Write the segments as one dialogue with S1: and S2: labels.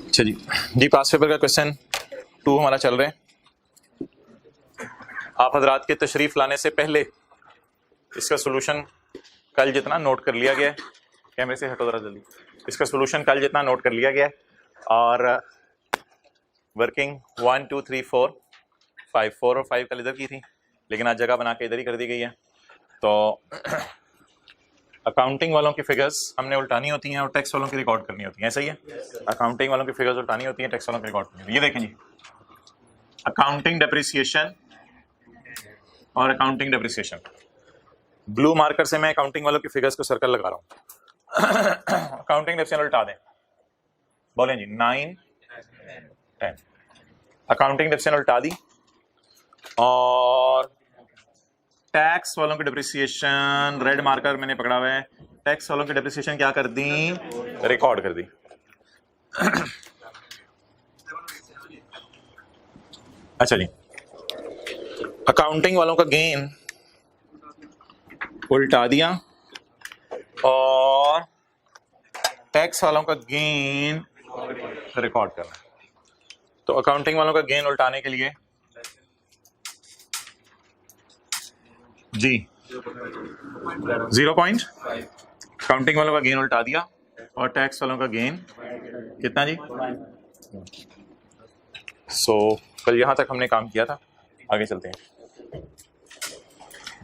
S1: अच्छा जी पास पेपर का क्वेश्चन 2 हमारा चल रहा है। आप हजरात के तशरीफ लाने से पहले इसका सोल्यूशन कल जितना नोट कर लिया गया है, कैमरे से हटो जरा जल्दी, इसका सोल्यूशन कल जितना नोट कर लिया गया है और वर्किंग 1 2 3 4 5 4 और 5 कल इधर की थी, लेकिन आज जगह बना के इधर ही कर दी गई है। तो अकाउंटिंग वालों की फिगर्स हमने उल्टानी होती हैं और टैक्स वालों की रिकॉर्ड करनी होती है, सही है। अकाउंटिंग वालों की फिगर्स उल्टानी होती हैं, टैक्स वालों की रिकॉर्ड करनी होती है। ये देखें जी, अकाउंटिंग डेप्रिसिएशन और अकाउंटिंग डेप्रिसिएशन, ब्लू मार्कर से मैं अकाउंटिंग वालों की फिगर्स को सर्कल लगा रहा हूं। अकाउंटिंग डेप्रिसिएशन उल्टा दें, बोलें जी 9 10। अकाउंटिंग डेप्रिसिएशन उल्टा दी और टैक्स वालों की डेप्रिसिएशन रेड मार्कर मैंने पकड़ा हुआ है, टैक्स वालों की डेप्रिसिएशन क्या कर दी, रिकॉर्ड कर दी। अच्छा जी, अकाउंटिंग वालों का गेन उल्टा दिया और टैक्स वालों का गेन रिकॉर्ड करना। तो अकाउंटिंग वालों का गेन उल्टाने के लिए जी 0.5, अकाउंटिंग वालों का गेन उल्टा दिया और टैक्स वालों का गेन कितना जी। सो कल यहां तक हमने काम किया था, आगे चलते हैं।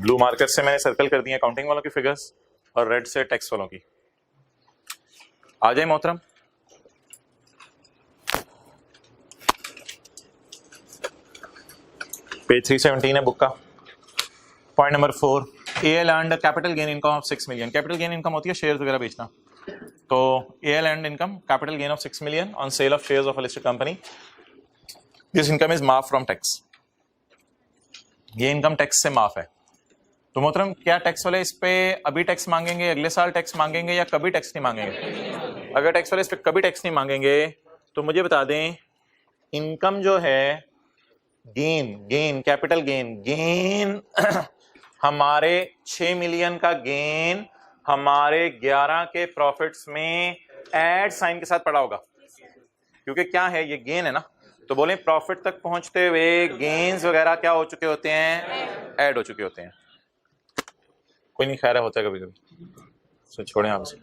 S1: ब्लू मार्कर से मैंने सर्कल कर दिया अकाउंटिंग वालों की फिगर्स और रेड से टैक्स वालों की। आ जाए मोहतरम, पेज 317 है बुक का, point number 4, AL and capital gain income of 6 million. Capital gain income होती है शेयर्स वगैरह बेचना। तो AL and income capital gain of 6 million on sale of shares of a listed company, this income is माफ from tax. ये income tax से माफ है। तो मोहतरम क्या टैक्स वाले इस पे अभी टैक्स मांगेंगे, अगले साल टैक्स मांगेंगे या कभी टैक्स नहीं मांगेंगे? अगर टैक्स वाले इस पे कभी टैक्स नहीं मांगेंगे तो मुझे बता दें, इनकम जो है गेन कैपिटल गेन हमारे 6 मिलियन का गेन हमारे 11 के प्रॉफिट्स में ऐड साइन के साथ पड़ा होगा, क्योंकि क्या है ये गेन है ना। तो बोले प्रॉफिट तक पहुंचते हुए गेन्स वगैरह क्या हो चुके होते हैं, ऐड हो चुके होते हैं। कोई नहीं, खैर होता है कभी कभी, तो छोड़ें आप इसे।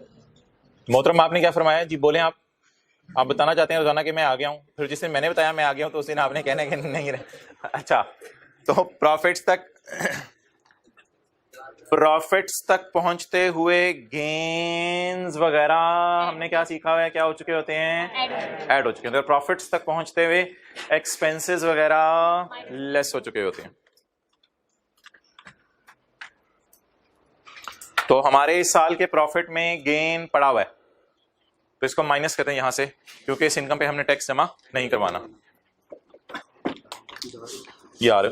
S1: मोहतरम आपने क्या फरमाया जी, बोले आप बताना चाहते हैं रोजाना कि मैं आ गया हूं, फिर जिस दिन मैंने बताया मैं आ गया हूं तो उस दिन आपने कहना कि नहीं रहे। अच्छा, तो प्रॉफिट्स तक पहुंचते हुए गेन्स वगैरह हमने क्या सीखा हुआ है, क्या हो चुके होते हैं, ऐड हो चुके हैं। तो प्रॉफिट्स तक पहुंचते हुए एक्सपेंसेस वगैरह लेस हो चुके होते हैं। तो हमारे इस साल के प्रॉफिट में गेन पड़ा हुआ है, तो इसको माइनस करते हैं यहां से, क्योंकि इस इनकम पे हमने टैक्स जमा नहीं करवाना यार।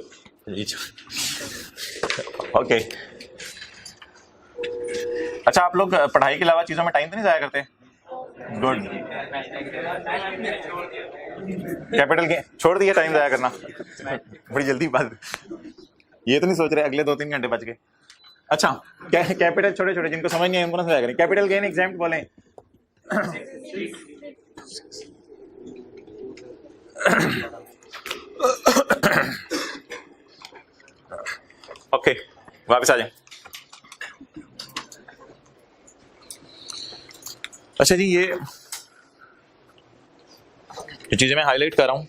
S1: ओके, अच्छा आप लोग पढ़ाई के अलावा चीजों में टाइम तो नहीं जाया करते? गुड, कैपिटल गेन छोड़ दिया टाइम जाया करना। बड़ी जल्दी बात, ये तो नहीं सोच रहे अगले 2-3 घंटे बच गए। अच्छा, कैपिटल छोटे छोटे जिनको समझ नहीं है उनको ना समझाया करें। कैपिटल गेन एग्जाम्पल बोलें, ओके वापस आ जाए। अच्छा जी, ये चीजें मैं हाईलाइट कर रहा हूं,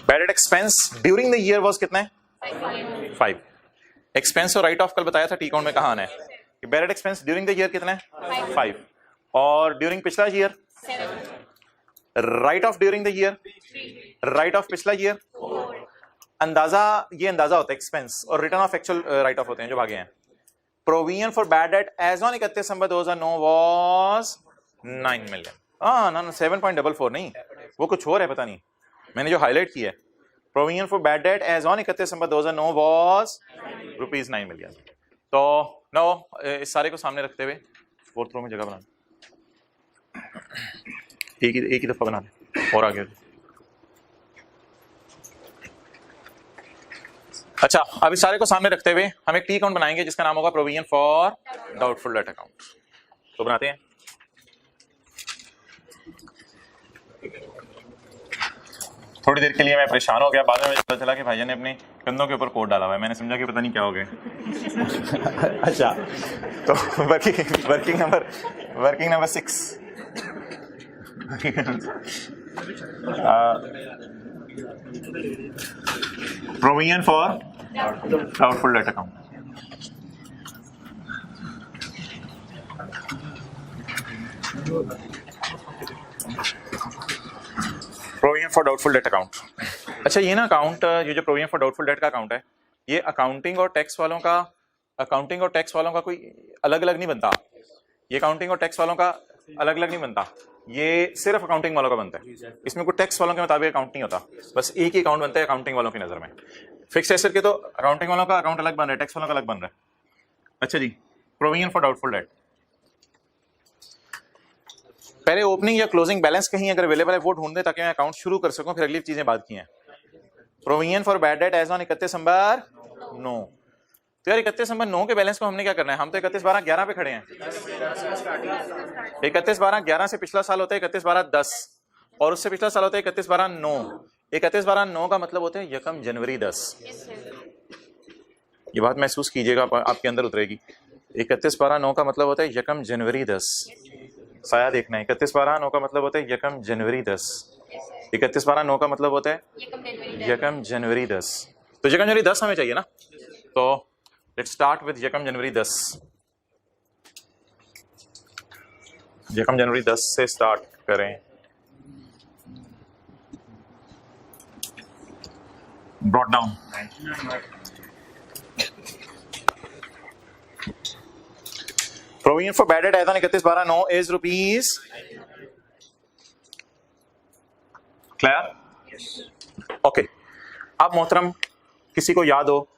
S1: bad debt expense during the year was कितना है, 5। एक्सपेंस और राइट ऑफ कल बताया था टी अकाउंट में कहाँ आना है कि bad debt expense during the year कितना है, 5, और ड्यूरिंग पिछला year 7। Write off during the year, write off पिछला ईयर, अंदाजा, ये अंदाजा होता है एक्सपेंस, और written off actual write off होते हैं जो भागे हैं। Provision for bad debt as on 31 December 2009 was 9 million. हाँ ना, 7.44 नहीं, वो कुछ और है, पता नहीं मैंने जो हाईलाइट किया है। Provision for bad debt as on 31 December 2009 was ₹9 million. तो नो, इस सारे को सामने रखते हुए फोर्थ रो में जगह बना, एक ही दफा बना दे और आगे। अच्छा, अब इस सारे को सामने रखते हुए हम एक टी अकाउंट बनाएंगे जिसका नाम होगा provision for doubtful date account. तो बनाते हैं। थोड़ी देर के लिए मैं परेशान हो गया, बाद में मुझे पता चला कि भाईजान ने अपने कंधों के ऊपर कोट डाला हुआ है। मैंने समझा कि पता नहीं क्या हो गया। अच्छा, तो working number 6 provision for doubtful date account. Provision for doubtful date account. अच्छा, ये ना अकाउंट, ये जो प्रोविजन फॉर डाउटफुल डेट का अकाउंट है, ये अकाउंटिंग और टैक्स वालों का कोई अलग अलग नहीं बनता। ये अकाउंटिंग और टैक्स वालों का अलग अलग नहीं बनता, ये सिर्फ अकाउंटिंग वालों का बनता है। इसमें कोई टैक्स वालों के मुताबिक अकाउंट नहीं होता, बस एक ही अकाउंट बनता है अकाउंटिंग वालों की नजर में। फिक्स्ड एसेट के तो अकाउंटिंग वालों का अकाउंट अलग बन रहा है, टैक्स वालों का अलग बन रहा है। अच्छा जी, प्रोविजन फॉर डाउटफुल डेट। पहले ओपनिंग या क्लोजिंग बैलेंस कहीं अगर अवेलेबल है वो ढूंढ दे ताकि मैं अकाउंट शुरू कर सकूं, फिर अगली चीजें बात की हैं। Provision for bad debt as on 31 December 9। तो यार 31 दिसंबर 9 के बैलेंस को हमने क्या करना है? हम तो 31/12/11 पे खड़े हैं। 31/12/11 से पिछला साल होता है 31/12/10 और उससे पिछला साल होता है 31/12/9। 31/12/9 का मतलब होता है यकम जनवरी 10। ये बात महसूस कीजिएगा, आपके अंदर उतरेगी। 31/12/9 का मतलब होता है यकम जनवरी 10। साया देखना है, 31/12/9 का मतलब होता है यकम जनवरी 10। 31/12/9 का मतलब होता है यकम जनवरी 10। तो यकम जनवरी 10 हमें चाहिए ना, तो लेट्स स्टार्ट विद यकम जनवरी 10। यकम जनवरी 10 से स्टार्ट करें। Brought down provision for bad debt as on 31/12/9 is rupees. Clear? Okay. अब मोहतरम किसी को याद हो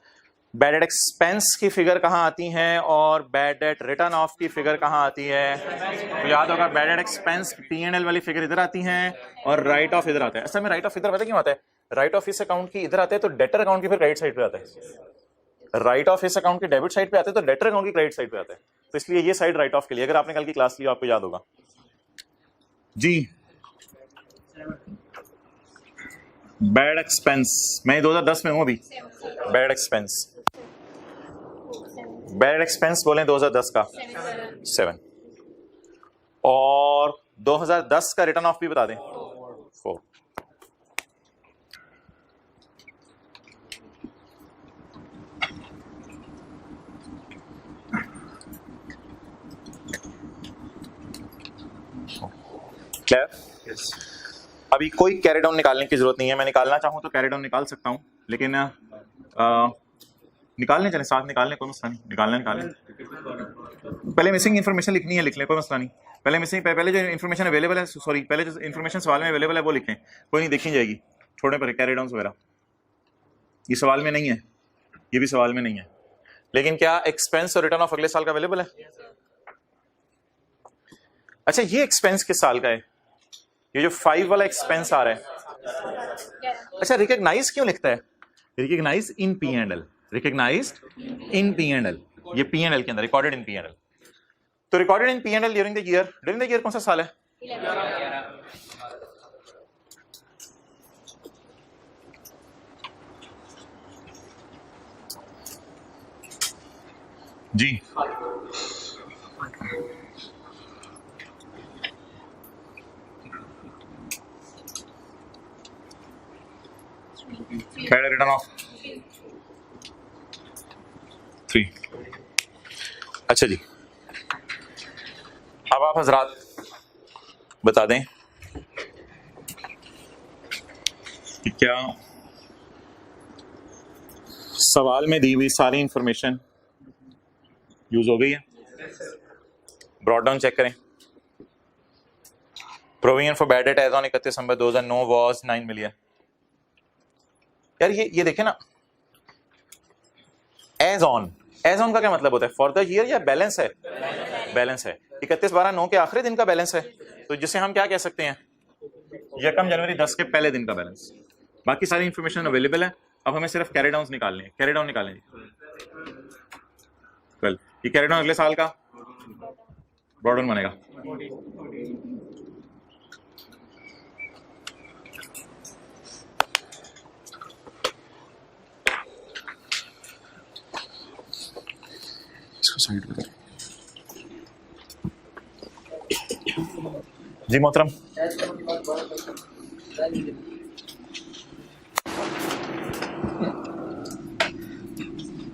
S1: बैड डेट एक्सपेंस की फिगर कहां आती है और बैड डेट रिटर्न ऑफ की फिगर कहां आती है? तो याद होगा बैड डेट एक्सपेंस P&L वाली फिगर इधर आती है और राइट ऑफ इधर आता है। असल में राइट ऑफ इधर पता क्यों आता है? राइट ऑफ इस अकाउंट की इधर आते हैं तो डेटर अकाउंट की फिर क्रेडिट साइड पे आता है। राइट ऑफ इस अकाउंट की डेबिट साइड पे आते हैं तो डेटर अकाउंट की क्रेडिट साइड पे आता है। तो इसलिए ये साइड राइट ऑफ के लिए, अगर आपने कल की क्लास ली आपको याद होगा जी। बैड एक्सपेंस, मैं 2010 में हूं अभी। बैड एक्सपेंस बोलें 2010 का 7 और 2010 का रिटर्न ऑफ भी बता दें 4। क्लियर? अभी कोई कैरी डाउन निकालने की जरूरत नहीं है। मैं निकालना चाहूं तो कैरी डाउन निकाल सकता हूं, लेकिन निकालने चले साथ निकालने, कोई मसला नहीं। निकालने पहले मिसिंग इन्फॉर्मेशन लिखनी है, लिख लें, कोई मसला नहीं। पहले जो इन्फॉर्मेशन अवेलेबल है, सॉरी पहले जो इन्फॉर्मेशन सवाल में अवेलेबल है वो लिखें, कोई नहीं देखी जाएगी। छोड़ने पर कैरी डाउन वगैरह ये सवाल में नहीं है, ये भी सवाल में नहीं है। लेकिन क्या एक्सपेंस और रिटर्न ऑफ अगले साल का अवेलेबल है? अच्छा, ये एक्सपेंस किस साल का है? ये जो 5 वाला एक्सपेंस आ रहा है। अच्छा, रिकॉग्नाइज क्यों लिखता है? रिकॉग्नाइज इन P&L, रिकॉग्नाइज्ड इन P&L, ये P&L के अंदर रिकॉर्डेड इन P&L। तो recorded in P&L during the year कौन सा साल है? 11 जी। Return of 3। अच्छा जी, अब आप हजरात बता दें कि क्या सवाल में दी हुई सारी इंफॉर्मेशन यूज हो गई है? ब्रॉड डाउन चेक करें। Provision for bad debt as on 31 December 2009 was 9 million. यार ये देखें ना, एज ऑन का क्या मतलब होता है? फॉर द ईयर या बैलेंस है? बैलेंस है। 31/12 के आखिरी दिन का बैलेंस है, तो जिसे हम क्या कह सकते हैं, यकम जनवरी 10 के पहले दिन का बैलेंस। बाकी सारी इंफॉर्मेशन अवेलेबल है, अब हमें सिर्फ कैरी डाउन निकालने हैं। कैरी डाउन निकालें वेल, ये कैरी डाउन अगले साल का ब्रॉड डाउन बनेगा। साइड पे जी मोहतरम।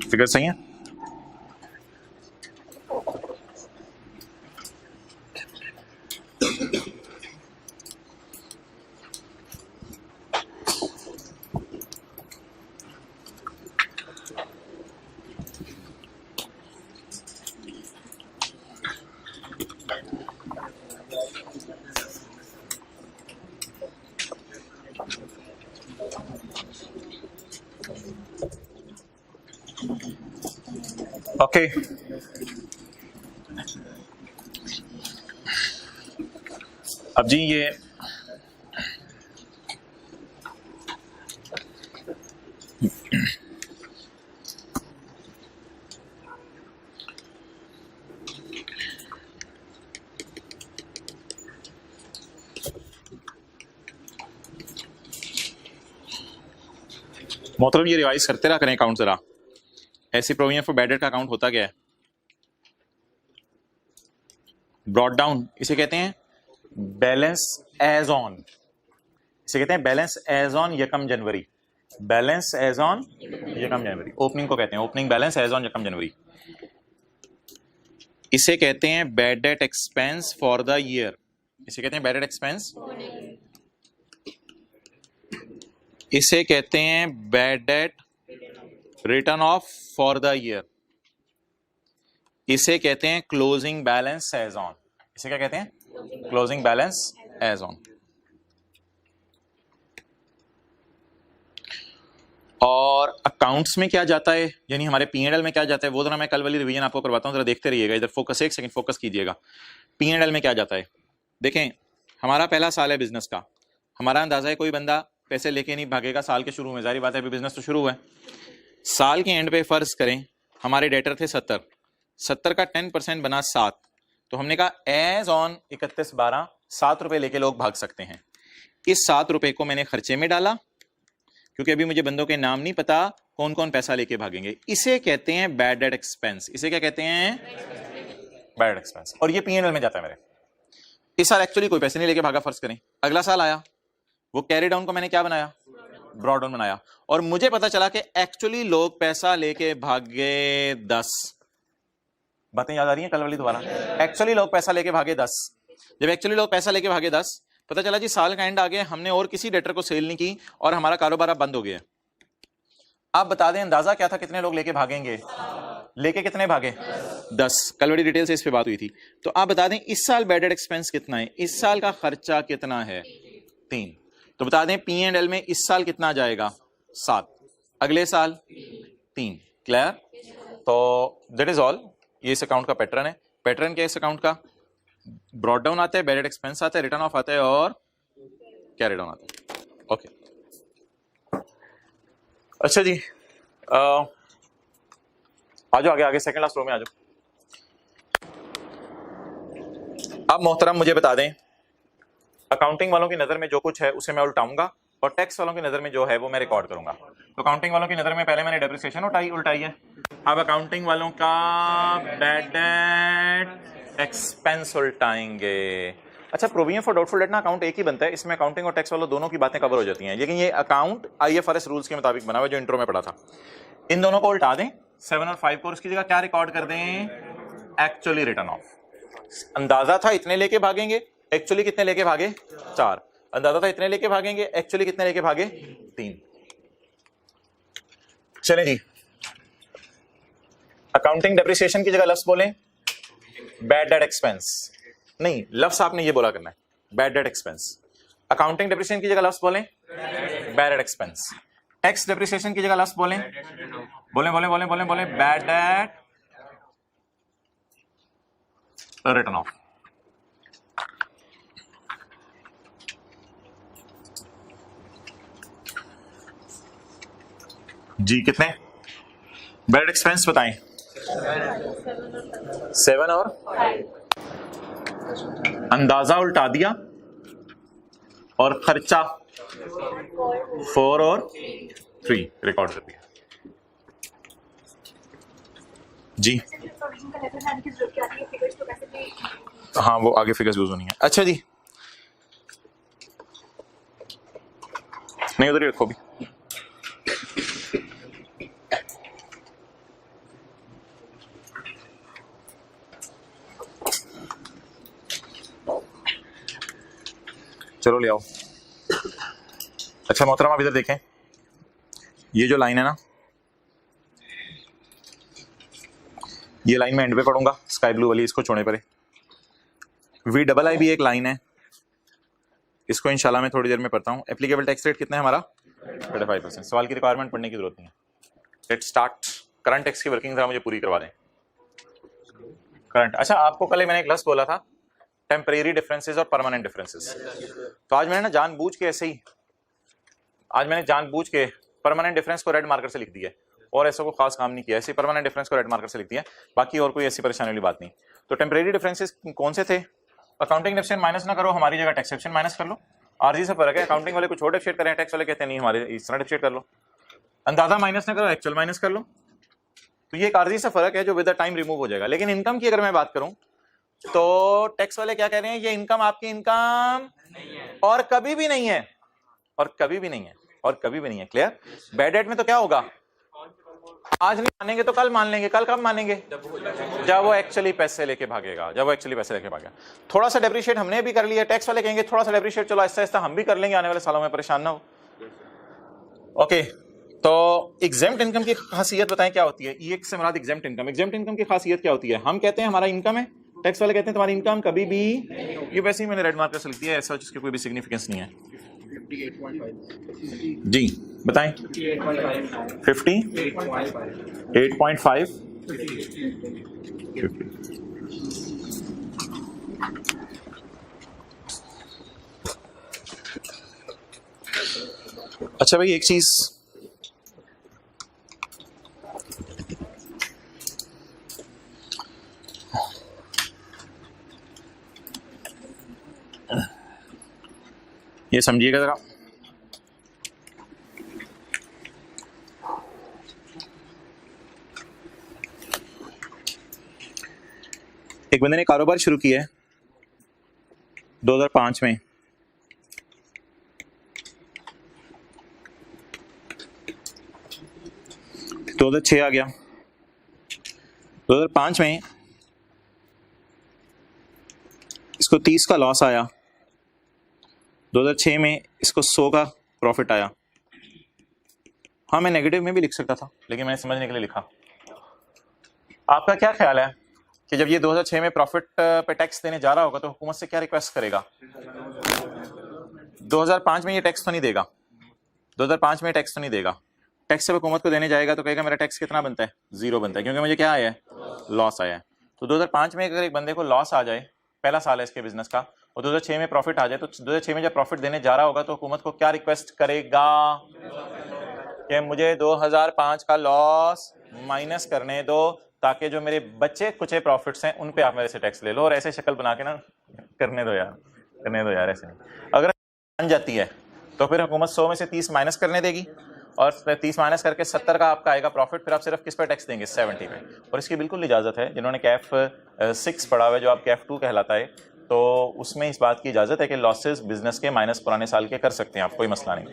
S1: फिगर सही है। ओके अब जी ये मोहतरम ये रिवाइज करते रहा करें अकाउंट जरा। ऐसी प्रोविजन फॉर बैड डेट का अकाउंट होता क्या है? ब्रॉट डाउन इसे कहते हैं बैलेंस एज ऑन, इसे कहते हैं बैलेंस एज ऑन यकम जनवरी। बैलेंस एज ऑन यकम जनवरी ओपनिंग को कहते हैं, ओपनिंग बैलेंस एज ऑन यकम जनवरी। इसे कहते हैं bad debt expense for the year, इसे कहते हैं बैड डेट एक्सपेंस, इसे कहते हैं bad debt written of for the year, इसे कहते हैं क्लोजिंग बैलेंस एज ऑन। इसे क्या कहते हैं? Closing balance as on. और अकाउंट्स में क्या जाता है, यानी हमारे P&L में क्या जाता है, वो जरा मैं कल वाली रिवीजन आपको करवाता हूं, जरा देखते रहिएगा। इधर फोकस, एक सेकंड फोकस कीजिएगा। P&L में क्या जाता है, देखें हमारा पहला साल है बिजनेस का। हमारा अंदाजा है कोई बंदा पैसे लेके नहीं भागेगा साल के शुरू में, जारी बात है अभी बिजनेस तो शुरू हुआ है। साल के एंड पे फर्ज करें हमारे डेटर थे 70 का 10% बना 7, तो हमने कहा एज ऑन 31/12 7 रुपए लेके लोग भाग सकते हैं। इस 7 रुपए को मैंने खर्चे में डाला, क्योंकि अभी मुझे बंदों के नाम नहीं पता कौन कौन पैसा लेके भागेंगे। इसे कहते हैं बैड डेट एक्सपेंस। इसे क्या कहते हैं? Bad debt expense. और ये P&L में जाता है मेरे। इस साल एक्चुअली कोई पैसे नहीं लेके भागा फर्ज करें, अगला साल आया, वो कैरी डाउन को मैंने क्या बनाया? ब्रॉड डाउन बनाया, और मुझे पता चला कि एक्चुअली लोग पैसा लेके भागे 10। बातें याद आ रही हैं कल वाली दोबारा? एक्चुअली लोग पैसा लेके भागे 10। जब एक्चुअली लोग पैसा लेके भागे 10, पता चला जी साल का एंड आ गया, हमने और किसी डेटर को सेल नहीं की और हमारा कारोबार बंद हो गया। आप बता दें अंदाजा क्या था कितने लोग लेके भागेंगे? लेके कितने भागे? 10। कल बड़ी डिटेल से इस पे बात हुई थी। तो आप बता दें इस साल बैड डेट एक्सपेंस कितना है, इस साल का खर्चा कितना है? 3। तो बता दें P&L में इस साल कितना जाएगा? 7। अगले साल 3। क्लियर? तो दैट इज ऑल। ये इस अकाउंट का पैटर्न है। पैटर्न क्या है इस अकाउंट का? ब्रॉड डाउन आता है, बैड डेट एक्सपेंस आता है, रिटर्न ऑफ आता है और कैरी डाउन आता है। ओके अच्छा जी, आ जाओ आगे, आगे सेकंड लास्ट रो में आ जाओ। अब मोहतरम मुझे बता दें, अकाउंटिंग वालों की नजर में जो कुछ है उसे मैं उल्टाऊंगा और टैक्स वालों की नजर में जो है वो मैं रिकॉर्ड करूंगा। तो अकाउंटिंग वालों की नजर में पहले मैंने डेप्रिसिएशन उल्टाई है। अब अकाउंटिंग वालों का बैड डेट एक्सपेंस उल्टाएंगे। अच्छा, प्रोविजन फॉर डाउटफुल डेट ना अकाउंट एक ही बनता है, इसमें अकाउंटिंग और टैक्स वालों दोनों की बातें कवर हो जाती हैं, लेकिन ये अकाउंट IFRS रूल्स के मुताबिक बना हुआ है जो इंट्रो में पढ़ा था। इन दोनों को उल्टा दें, 7 और 5 को, उसकी जगह क्या रिकॉर्ड कर दें? Actually return of. अंदाजा था इतने लेके भागेंगे, एक्चुअली कितने लेके भागे? 4। अंदाजा था इतने लेके भागेंगे, एक्चुअली कितने लेके भागे? 3। चलें जी, अकाउंटिंग डेप्रिसिएशन की जगह लफ्ज बोलें बैड डेट एक्सपेंस। नहीं, लफ्ज आपने ये बोला करना है, bad debt expense. Accounting depreciation की जगह लफ्ज बोलें bad debt expense. Tax depreciation की जगह लफ्ज बोलें बैड डेट रिटर्न ऑफ। जी कितने बैड एक्सपेंस बताएं? 7 और अंदाजा उल्टा दिया और खर्चा 4 और 3 रिकॉर्ड कर दिया। जी हाँ वो आगे फिगर्स यूज होनी है। अच्छा जी नहीं उधर ही रखो भी। चलो ले आओ। अच्छा मोहतरम आप इधर देखें, ये जो लाइन है ना, ये लाइन मैं एंड पे पढ़ूंगा, स्काई ब्लू वाली, इसको छोड़ने पर। VII भी एक लाइन है, इसको इंशाल्लाह मैं थोड़ी देर में पढ़ता हूँ। एप्लीकेबल टैक्स रेट कितना है हमारा? 35%। सवाल की रिक्वायरमेंट पढ़ने की जरूरत नहीं है। Let's start. करंट टैक्स की वर्किंग जरा मुझे पूरी करवा दें। करंट, अच्छा आपको कल मैंने एक लफ्ज़ बोला था टेम्परेरी डिफरेंसेस और परमानेंट डिफरेंसेस, तो आज मैंने ना जानबूझ के ऐसे ही, आज मैंने जानबूझ के परमानेंट डिफरेंस को रेड मार्कर से लिख दिया और ऐसा कोई खास काम नहीं किया, ऐसे परमानेंट डिफरेंस को रेड मार्कर से लिख दिया, बाकी और कोई ऐसी परेशानी वाली बात नहीं। तो टेम्परेरी डिफरेंसेस कौन से थे? अकाउंटिंग डेफिशिएंट माइनस ना करो, हमारी जगह टैक्स डेफिशिएंट माइनस कर लो। आरजी से फर्क है, अकाउंटिंग वाले कुछ और डेफिशिएट करें, टैक्स वाले कहते हैं नहीं हमारे इस तरह डेफिशिएट कर लो। अंदाजा माइनस ना करो, एक्चुअल माइनस कर लो। तो ये एक आरजी से फर्क है जो विद द टाइम रिमूव हो जाएगा। लेकिन इनकम की अगर मैं बात करूं तो टैक्स वाले क्या कह रहे हैं, ये इनकम आपकी इनकम और कभी भी नहीं है, और कभी भी नहीं है, और कभी भी नहीं है। क्लियर? बैड डेट में तो क्या होगा, आज नहीं मानेंगे तो कल मान लेंगे। कल कब मानेंगे? जब वो एक्चुअली पैसे लेके भागेगा, जब वो एक्चुअली पैसे लेके भागेगा। थोड़ा सा डेप्रिशिएट हमने भी कर लिया, टैक्स वाले कहेंगे थोड़ा सा डेप्रिशिएट चलो आहिस्ता आहिस्ता हम भी कर लेंगे आने वाले सालों में, परेशान ना हो। ओके, तो एग्जेम्प्ट इनकम की खासियत बताएं क्या होती है? ई से मुराद एग्जेम्प्ट इनकम। एग्जेम्प्ट इनकम की खासियत क्या होती है? हम कहते हैं हमारा इनकम है, टैक्स वाले कहते हैं तुम्हारी इनकम कभी भी, ये वैसे ही मैंने रेड मार्कर से लिख दिया, ऐसा जिसकी कोई भी सिग्निफिकेंस नहीं है।
S2: 58.5
S1: जी बताएं। 58.5 अच्छा भाई एक चीज, ये समझिएगा जरा, एक बंदे ने कारोबार शुरू किया है 2005 में, तो 2006 आ गया, 2005 में इसको 30 का लॉस आया, 2006 में इसको 100 का प्रॉफिट आया। हाँ मैं नेगेटिव में भी लिख सकता था लेकिन मैंने समझने के लिए लिखा। आपका क्या ख्याल है कि जब ये 2006 में प्रॉफिट पे टैक्स देने जा रहा होगा तो हुकूमत से क्या रिक्वेस्ट करेगा? 2005 में ये टैक्स तो नहीं देगा, 2005 में टैक्स तो नहीं देगा। टैक्स से हुकूमत को देने जाएगा तो कहेगा मेरा टैक्स कितना बनता है? 0 बनता है, क्योंकि मुझे क्या आया है? लॉस आया है। तो 2005 में अगर एक बंदे को लॉस आ जाए, पहला साल है इसके बिजनेस का, और 2006 में प्रॉफिट आ जाए, तो 2006 में जब प्रॉफिट देने जा रहा होगा तो हुकूमत को क्या रिक्वेस्ट करेगा कि मुझे 2005 का लॉस माइनस करने दो ताकि जो मेरे बच्चे कुछ प्रॉफिट्स हैं उन पे आप मेरे से टैक्स ले लो। और ऐसे शक्ल बना के ना करने दो यार, करने दो यार, ऐसे नहीं। अगर बन जाती है तो फिर हुकूमत 100 में से 30 माइनस करने देगी और 30 माइनस करके 70 का आपका आएगा प्रॉफिट, फिर आप सिर्फ किस पे टैक्स देंगे? 70 पे। और इसकी बिल्कुल इजाजत है, जिन्होंने कैफ 6 पढ़ा हुआ है जो आप कैफ 2 कहलाता है, तो उसमें इस बात की इजाजत है कि लॉसेस बिजनेस के माइनस पुराने साल के कर सकते हैं आप, कोई मसला नहीं।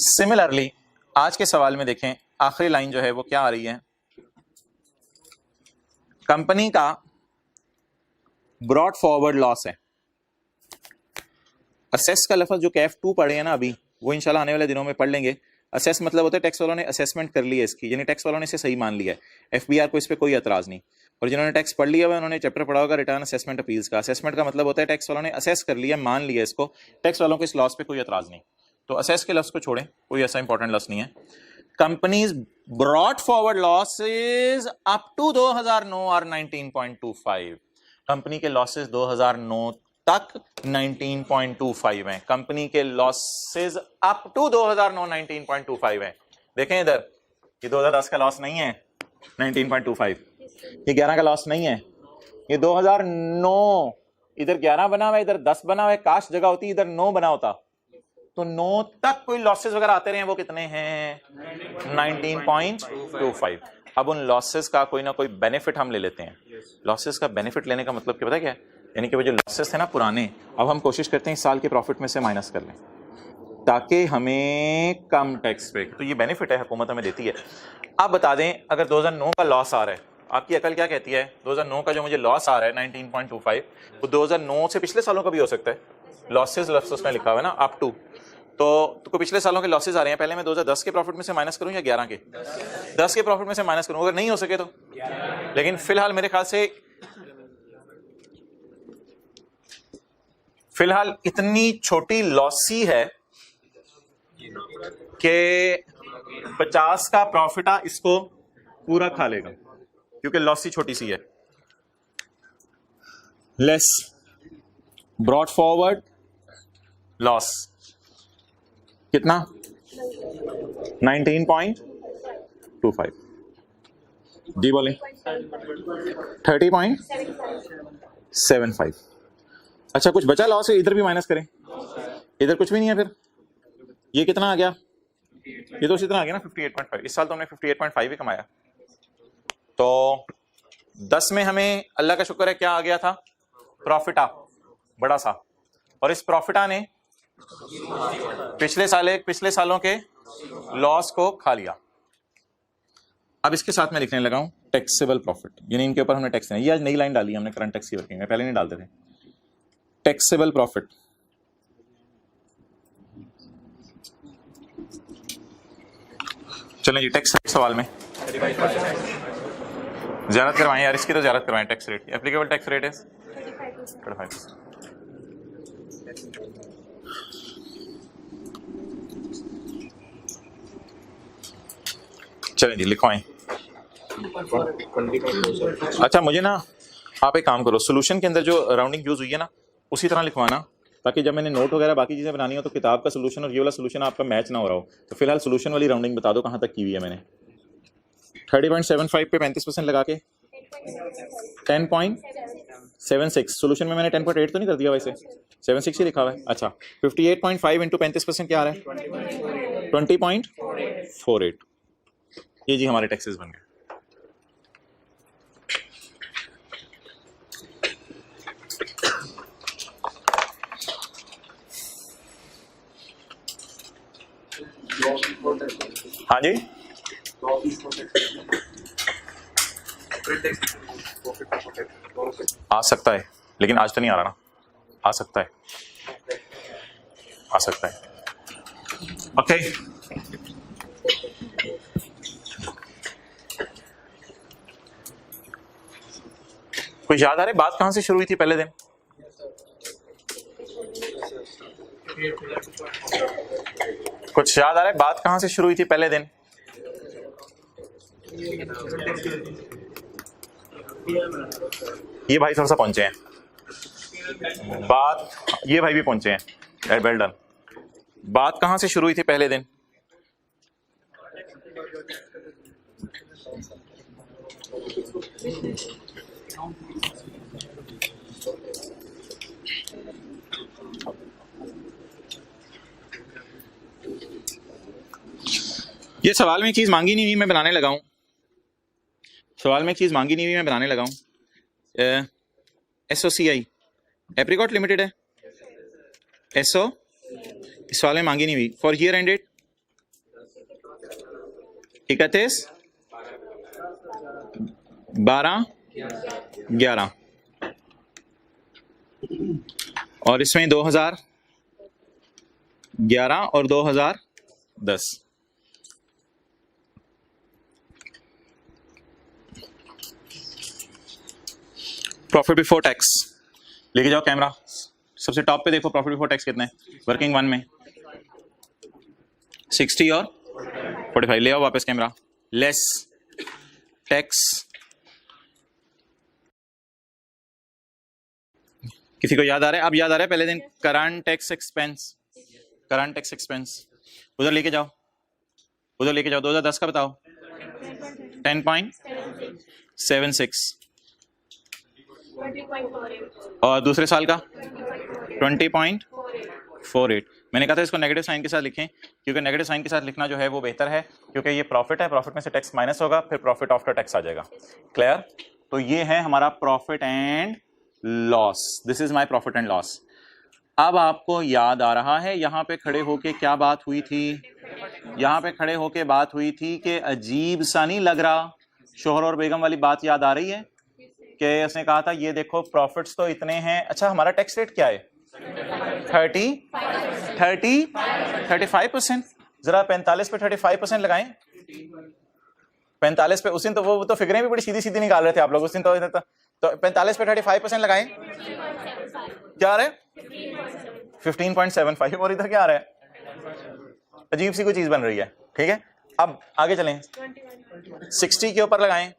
S1: सिमिलरली आज के सवाल में देखें, आखिरी लाइन जो है वो क्या आ रही है? कंपनी का ब्रॉड फॉरवर्ड लॉस है। असेस का लफ्ज जो कैफ 2 पढ़े हैं ना अभी, वो इंशाल्लाह आने वाले दिनों में पढ़ लेंगे। असेस मतलब होता है टैक्स वालों ने असेसमेंट कर ली है इसकी, यानी टैक्स वालों ने इसे सही मान लिया है, एफबीआर को इस पे कोई एतराज नहीं। और जिन्होंने टैक्स पढ़ लिया हुआ उन्होंने चैप्टर पढ़ा होगा रिटर्न असेसमेंट अपील्स का। असेसमेंट का मतलब होता है टैक्स वालों ने असेस कर लिया, मान लिया इसको, टैक्स वालों को इस लॉस पे कोई एतराज नहीं। तो असेस के लफ्ज को छोड़ें, कोई ऐसा इंपॉर्टेंट लफ्ज नहीं है। Companies brought forward losses up to 2009 are 19.25। Company के लॉसेस 2009 तक 19.25 हैं। कंपनी के लॉसेस अप टू 2009 19.25 हैं। देखें इधर, ये 2010 का लॉस नहीं है 19.25, ये 11 का लॉस नहीं है, ये 2009, इधर 11 बना हुआ है, इधर 10 बना हुआ है, काश जगह होती इधर 9 बना होता, तो 9 तक कोई लॉसेस वगैरह आते रहे हैं, वो कितने हैं 19.25। अब उन लॉसेस का कोई ना कोई बेनिफिट हम ले लेते हैं। लॉसेस का बेनिफिट लेने का मतलब क्या पता क्या है, यानी कि वो जो लॉसेस थे ना पुराने, अब हम कोशिश करते हैं इस साल के प्रॉफिट में से माइनस कर लें ताकि हमें कम टैक्स पे, तो ये बेनिफिट है हुकूमत हमें देती है। अब बता दें अगर 2009 का लॉस आ रहा है, आपकी अकल क्या कहती है, 2009 का जो मुझे लॉस आ रहा है 19.25, वो 2009 से पिछले सालों का भी हो सकता है। लॉसेस में लिखा हुआ है ना अप टू, तो पिछले सालों के लॉसेस आ रहे हैं, पहले मैं 2010 के प्रॉफिट में से माइनस करूं या 11 के? 10 के प्रॉफिट में से माइनस करूं, अगर नहीं हो सके तो, लेकिन फिलहाल मेरे ख्याल से इतनी छोटी लॉसी है कि 50 का प्रॉफिट इसको पूरा खा लेगा, क्योंकि लॉसी छोटी सी है। लेस ब्रॉट फॉरवर्ड लॉस कितना 19.25, जी बोले 30.75। अच्छा कुछ बचा लॉस है, इधर भी माइनस करें, इधर कुछ भी नहीं है, फिर ये कितना आ गया, ये तो इतना आ गया ना 58.5। इस साल तो हमने 58.5 ही कमाया, तो 10 में हमें अल्लाह का शुक्र है क्या आ गया था, प्रॉफिटा बड़ा सा, और इस प्रॉफिटा ने पिछले सालों के लॉस को खा लिया। अब इसके साथ मैं लिखने लगा हूं टैक्सेबल प्रॉफिट, यानी इनके ऊपर हमने टैक्स नहीं, ये आज नई लाइन डाली हमने करंट टैक्स की वर्किंग में, पहले नहीं डालते थे। टैक्सेबल प्रॉफिट चलें जी, टैक्स रेट सवाल में ज़्यारत करवाएं यार, इसकी तो ज़्यारत करवाएं। Tax rate applicable tax rate है 35%। चलें जी लिखवाएं। अच्छा मुझे ना आप एक काम करो, सोल्यूशन के अंदर जो राउंडिंग यूज हुई है ना उसी तरह लिखवाना, ताकि जब मैंने नोट वगैरह बाकी चीजें बनानी हो तो किताब का सोल्यूशन और ये वाला सोल्यूशन आपका मैच ना हो रहा हो। तो फिलहाल सोल्यूशन वाली राउंडिंग बता दो कहां तक की हुई है मैंने। 30.75 पे 35% लगा के 10.76, सोल्यूशन में मैंने 10.8 तो नहीं कर दिया, वैसे 76 ही लिखा हुआ है। अच्छा 58.5 इंटू 35% क्या आ रहा है 20.48। ये जी हमारे टैक्सेस बन गए। हाँ जी आ सकता है, लेकिन आज तो नहीं आ रहा ना, आ सकता है, आ सकता है। ओके कुछ याद आ रहा है बात कहां से शुरू हुई थी पहले दिन? कुछ याद आ रहा है बात कहां से शुरू हुई थी पहले दिन? ये भाई थोड़ा सा पहुंचे हैं बात, ये भाई भी पहुंचे हैं, वेल डन। बात कहां से शुरू हुई थी पहले दिन? ये सवाल में एक चीज मांगी नहीं हुई मैं बनाने लगा हूं, सवाल में एक चीज मांगी नहीं हुई मैं बनाने लगा हूं। SOCI एप्रिकॉट लिमिटेड है, SO इस सवाल में मांगी नहीं हुई। फॉर ईयर एंडेड 31/12/11 और इसमें 2011 और 2010। प्रॉफिट बिफोर टैक्स लेके जाओ कैमरा, सबसे टॉप पे देखो प्रॉफिट बिफोर टैक्स कितना है वर्किंग वन में 60 और 45, ले आओ वापस कैमरा। लेस टैक्स किसी को याद आ रहा है? अब याद आ रहा है पहले दिन current tax expense, current tax expense उधर लेके जाओ, उधर लेके जाओ। 2010 का बताओ 10.76 और दूसरे साल का 20.48। मैंने कहा था इसको नेगेटिव साइन के साथ लिखें, क्योंकि नेगेटिव साइन के साथ लिखना जो है वो बेहतर है, क्योंकि ये प्रॉफिट है, प्रॉफिट में से टैक्स माइनस होगा, फिर प्रॉफिट आफ्टर टैक्स आ जाएगा। क्लियर? तो ये है हमारा profit and loss, this is my profit and loss. अब आपको याद आ रहा है यहां पे खड़े होके क्या बात हुई थी? यहां पे खड़े होके बात हुई थी कि अजीब सा नहीं लग रहा, शोहर और बेगम वाली बात याद आ रही है कि उसने कहा था ये देखो प्रॉफिट्स तो इतने हैं। अच्छा, हमारा टैक्स रेट क्या है? 35%। जरा 45 पे 35% लगाएं। 45 पे उस दिन तो वो तो फिगरें भी बड़ी सीधी सीधी निकाल रहे थे आप लोग उस दिन, तो 45 पे 35% लगाएं। क्या आ रहा है? 15.75। और इधर क्या आ रहा है? अजीब सी कोई चीज बन रही है। ठीक है, अब आगे चलें। 60 के ऊपर लगाएं,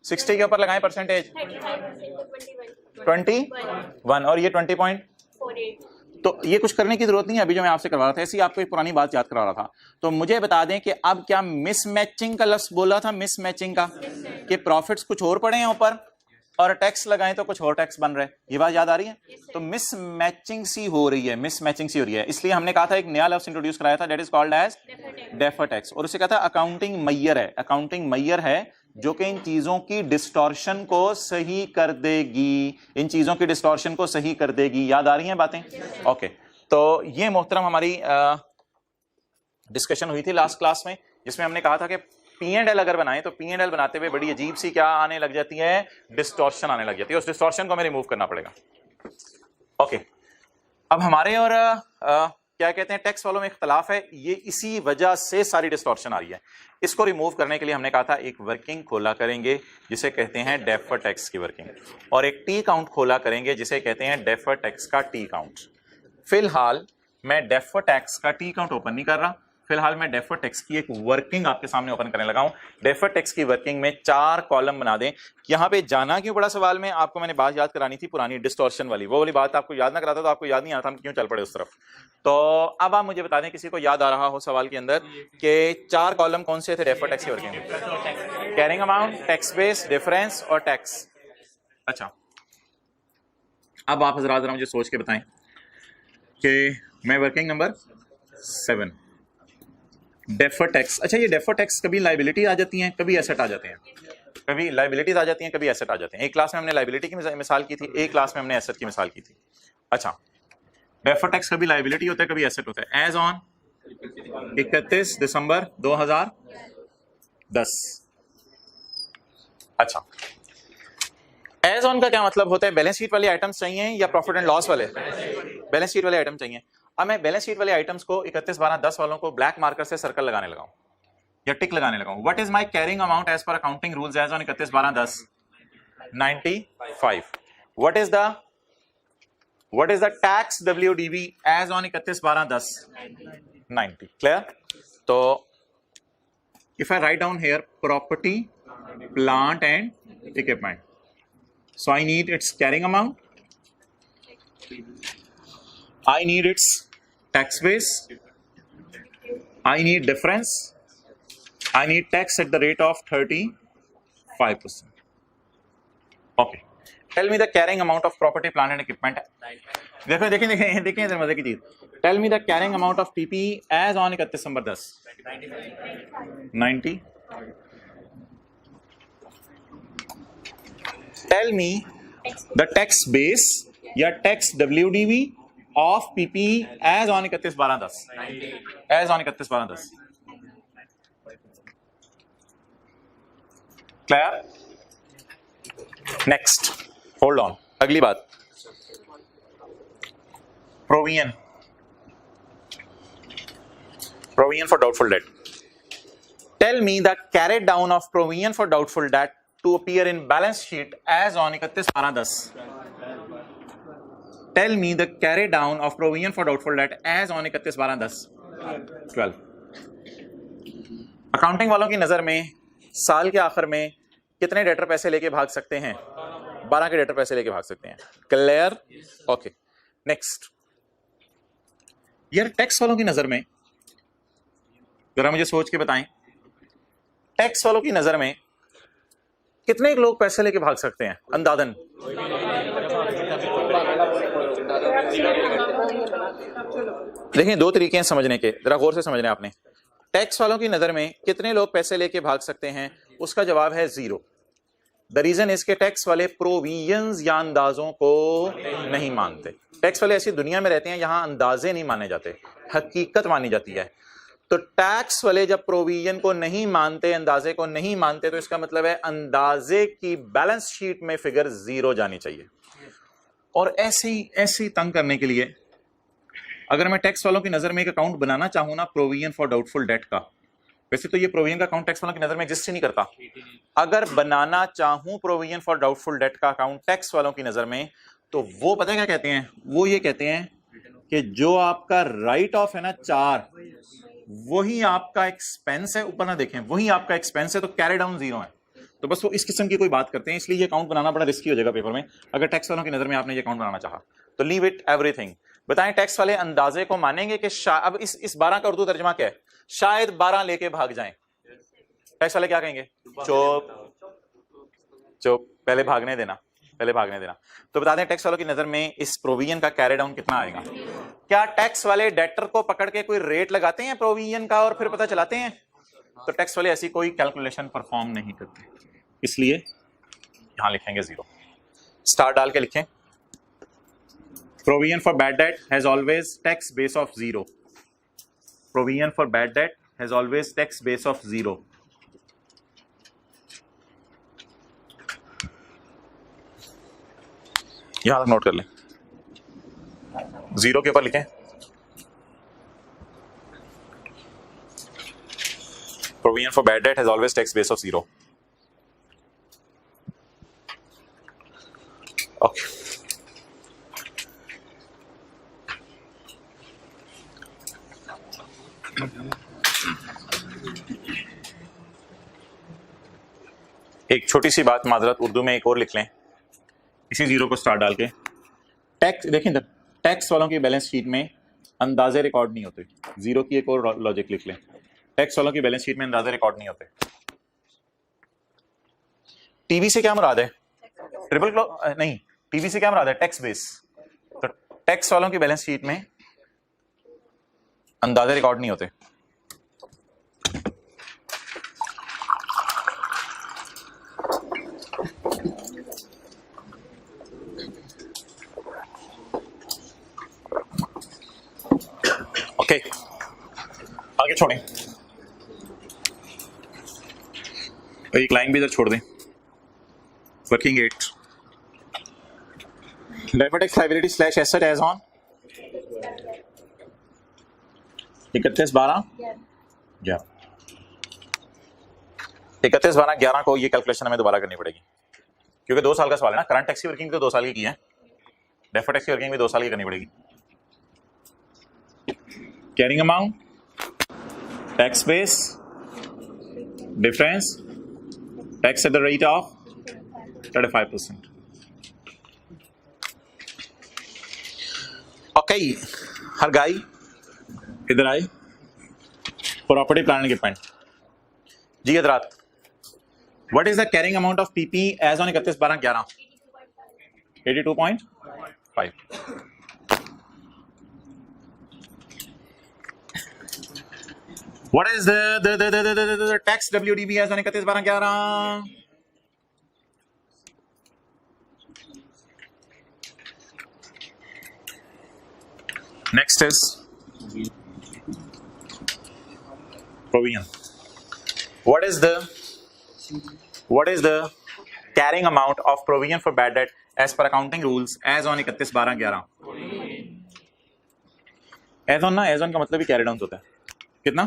S1: 60 के ऊपर लगाएं परसेंटेज 21 और ये 20.48। तो ये कुछ करने की जरूरत नहीं है, अभी जो मैं आपसे करवा रहा था ऐसी आपको एक पुरानी बात याद करा रहा था। तो मुझे बता दें कि अब क्या मिसमैचिंग का लफ्ज बोला था, मिसमैचिंग का, कि प्रॉफिट्स कुछ और पड़े हैं ऊपर और टैक्स लगाएं तो कुछ और टैक्स बन रहे हैं। ये बात याद आ रही है? तो मिसमैचिंग सी हो रही है, मिसमैचिंग सी हो रही है। इसलिए हमने कहा था एक नया लफ्ज इंट्रोड्यूस कराया था, that is called as defer tax, और उसे कहा था अकाउंटिंग मैयर है। अकाउंटिंग मैयर है जो कि इन चीजों की डिस्टॉर्शन को सही कर देगी, इन चीजों की डिस्टॉर्शन को सही कर देगी। याद आ रही हैं बातें? ओके, तो ये मोहतरम हमारी डिस्कशन हुई थी लास्ट क्लास में, जिसमें हमने कहा था कि P&L अगर बनाएं तो P&L बनाते हुए बड़ी अजीब सी क्या आने लग जाती है? डिस्टॉर्शन आने लग जाती है। उस डिस्टॉर्शन को हमें रिमूव करना पड़ेगा। ओके, अब हमारे और क्या कहते हैं टैक्स वालों में इख्तलाफ है, ये इसी वजह से सारी डिस्टॉर्शन आ रही है। इसको रिमूव करने के लिए हमने कहा था एक वर्किंग खोला करेंगे जिसे कहते हैं डेफर टैक्स की वर्किंग, और एक टी काउंट खोला करेंगे जिसे कहते हैं डेफर टैक्स का टी काउंट। फिलहाल मैं डेफर टैक्स का टी काउंट ओपन नहीं कर रहा, फिलहाल मैं डेफर टैक्स की एक वर्किंग आपके सामने ओपन करने लगा हूं। डेफर टैक्स की वर्किंग में 4 कॉलम बना दें। यहां पे जाना क्यों बड़ा सवाल में, आपको मैंने बात याद करानी थी पुरानी डिस्टॉर्शन वाली, वो वाली बात आपको याद ना कराता तो आपको याद नहीं आता हम क्यों चल पड़े उस तरफ। तो अब आप मुझे बता दें, किसी को याद आ रहा हो सवाल के अंदर कि 4 कॉलम कौन से थे डेफर टैक्स की वर्किंग में? Carrying amount, tax base, difference और टैक्स। अच्छा, अब आप हजरात जरा मुझे सोच के बताएं कि मैं वर्किंग नंबर 7 डेफर टैक्स। अच्छा, ये डेफर टैक्स कभी लाइबिलिटी आ जाती हैं, कभी एसेट आ जाते हैं, कभी लाइबिलिटीज आ जाती हैं, कभी एसेट आ जाते हैं। एक क्लास में हमने लाइबिलिटी की मिसाल की थी, एक क्लास में हमने एसेट की मिसाल की थी। अच्छा, डेफर टैक्स कभी लाइबिलिटी होता है, कभी एसेट होता है। एज ऑन 31 दिसंबर 2010। अच्छा, एज ऑन का क्या मतलब होता है? बैलेंस शीट वाले आइटम्स चाहिए या प्रॉफिट एंड लॉस वाले? बैलेंस शीट वाले आइटम चाहिए। अब मैं बैलेंस शीट वाले आइटम्स को 31/12/10 वालों को ब्लैक मार्कर से सर्कल लगाने लगाऊं या टिक लगाने लगाऊं। What is my carrying amount as per accounting rules as on 31/12/10? 95। What is the tax WDV as on 31/12/10? 90। Clear? तो if I write down here property, plant and equipment, so I need its carrying amount, I need its tax base, I need difference, I need tax at the rate of 35%. Okay, tell me the carrying amount of property, plant and equipment. देखो देखें इधर मजे की चीज। Tell me the carrying amount of PP as on 31/10? 90। Tell me the tax base या tax WDV of PP as on 31/12/10? As on 31/12/10. Clear? Next, hold on, अगली बात, provision for doubtful debt. Tell me the carried down of provision for doubtful debt to appear in balance sheet as on 31/12/10. Tell me the carry down of provision for doubtful debt as on 31/12/10. 12। Accounting वालों की नजर में साल के आखिर में कितने debtor पैसे लेके भाग सकते हैं? 12 के डेटर पैसे लेके भाग सकते हैं। क्लियर? Okay, next. यार टैक्स वालों की नजर में जरा मुझे सोच के बताएं, टैक्स वालों की नजर में कितने लोग पैसे लेके भाग सकते हैं अंदाजन? देखिए, दो तरीके हैं समझने के, जरा गौर से समझने आपने। टैक्स वालों की नजर में कितने लोग पैसे लेके भाग सकते हैं? उसका जवाब है 0। द रीजन इसके टैक्स वाले प्रोविजंस या अंदाजों को नहीं मानते। टैक्स वाले ऐसी दुनिया में रहते हैं यहां अंदाजे नहीं माने जाते, हकीकत मानी जाती है। तो टैक्स वाले जब प्रोविजन को नहीं मानते, अंदाजे को नहीं मानते, तो इसका मतलब है अंदाजे की बैलेंस शीट में फिगर 0 जानी चाहिए। और ऐसे ही तंग करने के लिए अगर मैं टैक्स वालों की नजर में एक अकाउंट बनाना चाहूं ना, प्रोविजन फॉर डाउटफुल डेट का, वैसे तो ये प्रोविजन का अकाउंट टैक्स वालों की नजर में एग्जिस्ट ही नहीं करता। अगर बनाना चाहूं प्रोविजन फॉर डाउटफुल डेट का अकाउंट टैक्स वालों की नजर में, तो वो पता है क्या कहते हैं? वो ये कहते हैं कि जो आपका राइट ऑफ है ना 4, वही आपका एक्सपेंस है। ऊपर ना देखें, वही आपका एक्सपेंस है, तो कैरी डाउन 0 है। तो बस वो इस किस्म की कोई बात करते हैं, इसलिए ये अकाउंट बनाना बड़ा रिस्की हो जाएगा पेपर में। अगर टैक्स वालों की नजर में आपने ये अकाउंट बनाना चाहा तो लीव इट एवरीथिंग। बताएं, टैक्स वाले अंदाजे को मानेंगे कि अब इस 12 का उर्दू तर्जमा क्या है? शायद 12 लेके भाग जाएं। टैक्स वाले क्या कहेंगे? चुप चुप, पहले भागने देना, पहले भागने देना। तो बता दें, टैक्स वालों की नजर में इस प्रोविजन का कैरी डाउन कितना आएगा? क्या टैक्स वाले डेटर को पकड़ के कोई रेट लगाते हैं प्रोविजन का और फिर पता चलाते हैं? तो टैक्स वाले ऐसी कोई कैलकुलेशन परफॉर्म नहीं करते, इसलिए यहां लिखेंगे 0। स्टार डाल के लिखें, provision for bad date has always tax base of 0। Provision for bad date has always tax base of 0। यहां तक नोट कर लें, 0 के ऊपर लिखें provision for bad date has always tax base of 0। Okay, एक छोटी सी बात माजरत, उर्दू में एक और लिख लें इसी 0 को स्टार डाल के। टैक्स देखें, टैक्स वालों की बैलेंस शीट में अंदाजे रिकॉर्ड नहीं होते। 0 की एक और लॉजिक लिख लें, टैक्स वालों की बैलेंस शीट में अंदाजे रिकॉर्ड नहीं होते। टीबी से क्या मुराद है? ट्रिपल नहीं, टीबी से क्या मुराद है? Tax base. तो टैक्स वालों की बैलेंस शीट में अंदाजे रिकॉर्ड नहीं होते। ओके, आगे छोड़ें, एक लाइन भी इधर छोड़ दें। Working 8 deferred tax liability slash asset as on 31/12/11 31/12/11 को ये कैलकुलेशन हमें दोबारा करनी पड़ेगी, क्योंकि 2 साल का सवाल है ना। करंट टैक्स की वर्किंग तो 2 साल की है, डेफर्ड टैक्स की वर्किंग भी 2 साल की करनी पड़ेगी। Carrying amount, tax base, difference, tax at the rate of 35%। Okay, हर गाय इधर आए। प्रॉपर्टी प्लान एंड इक्विपमेंट जी हजरात, what is the carrying amount of PP as on 31/12/11? 82.5। What is the tax WDB as on 31/12/11? Next is provision. What is the carrying amount of provision for bad debt as per accounting rules as on 31/12/11? As on ना, as on का मतलब ही carry down होता है। कितना?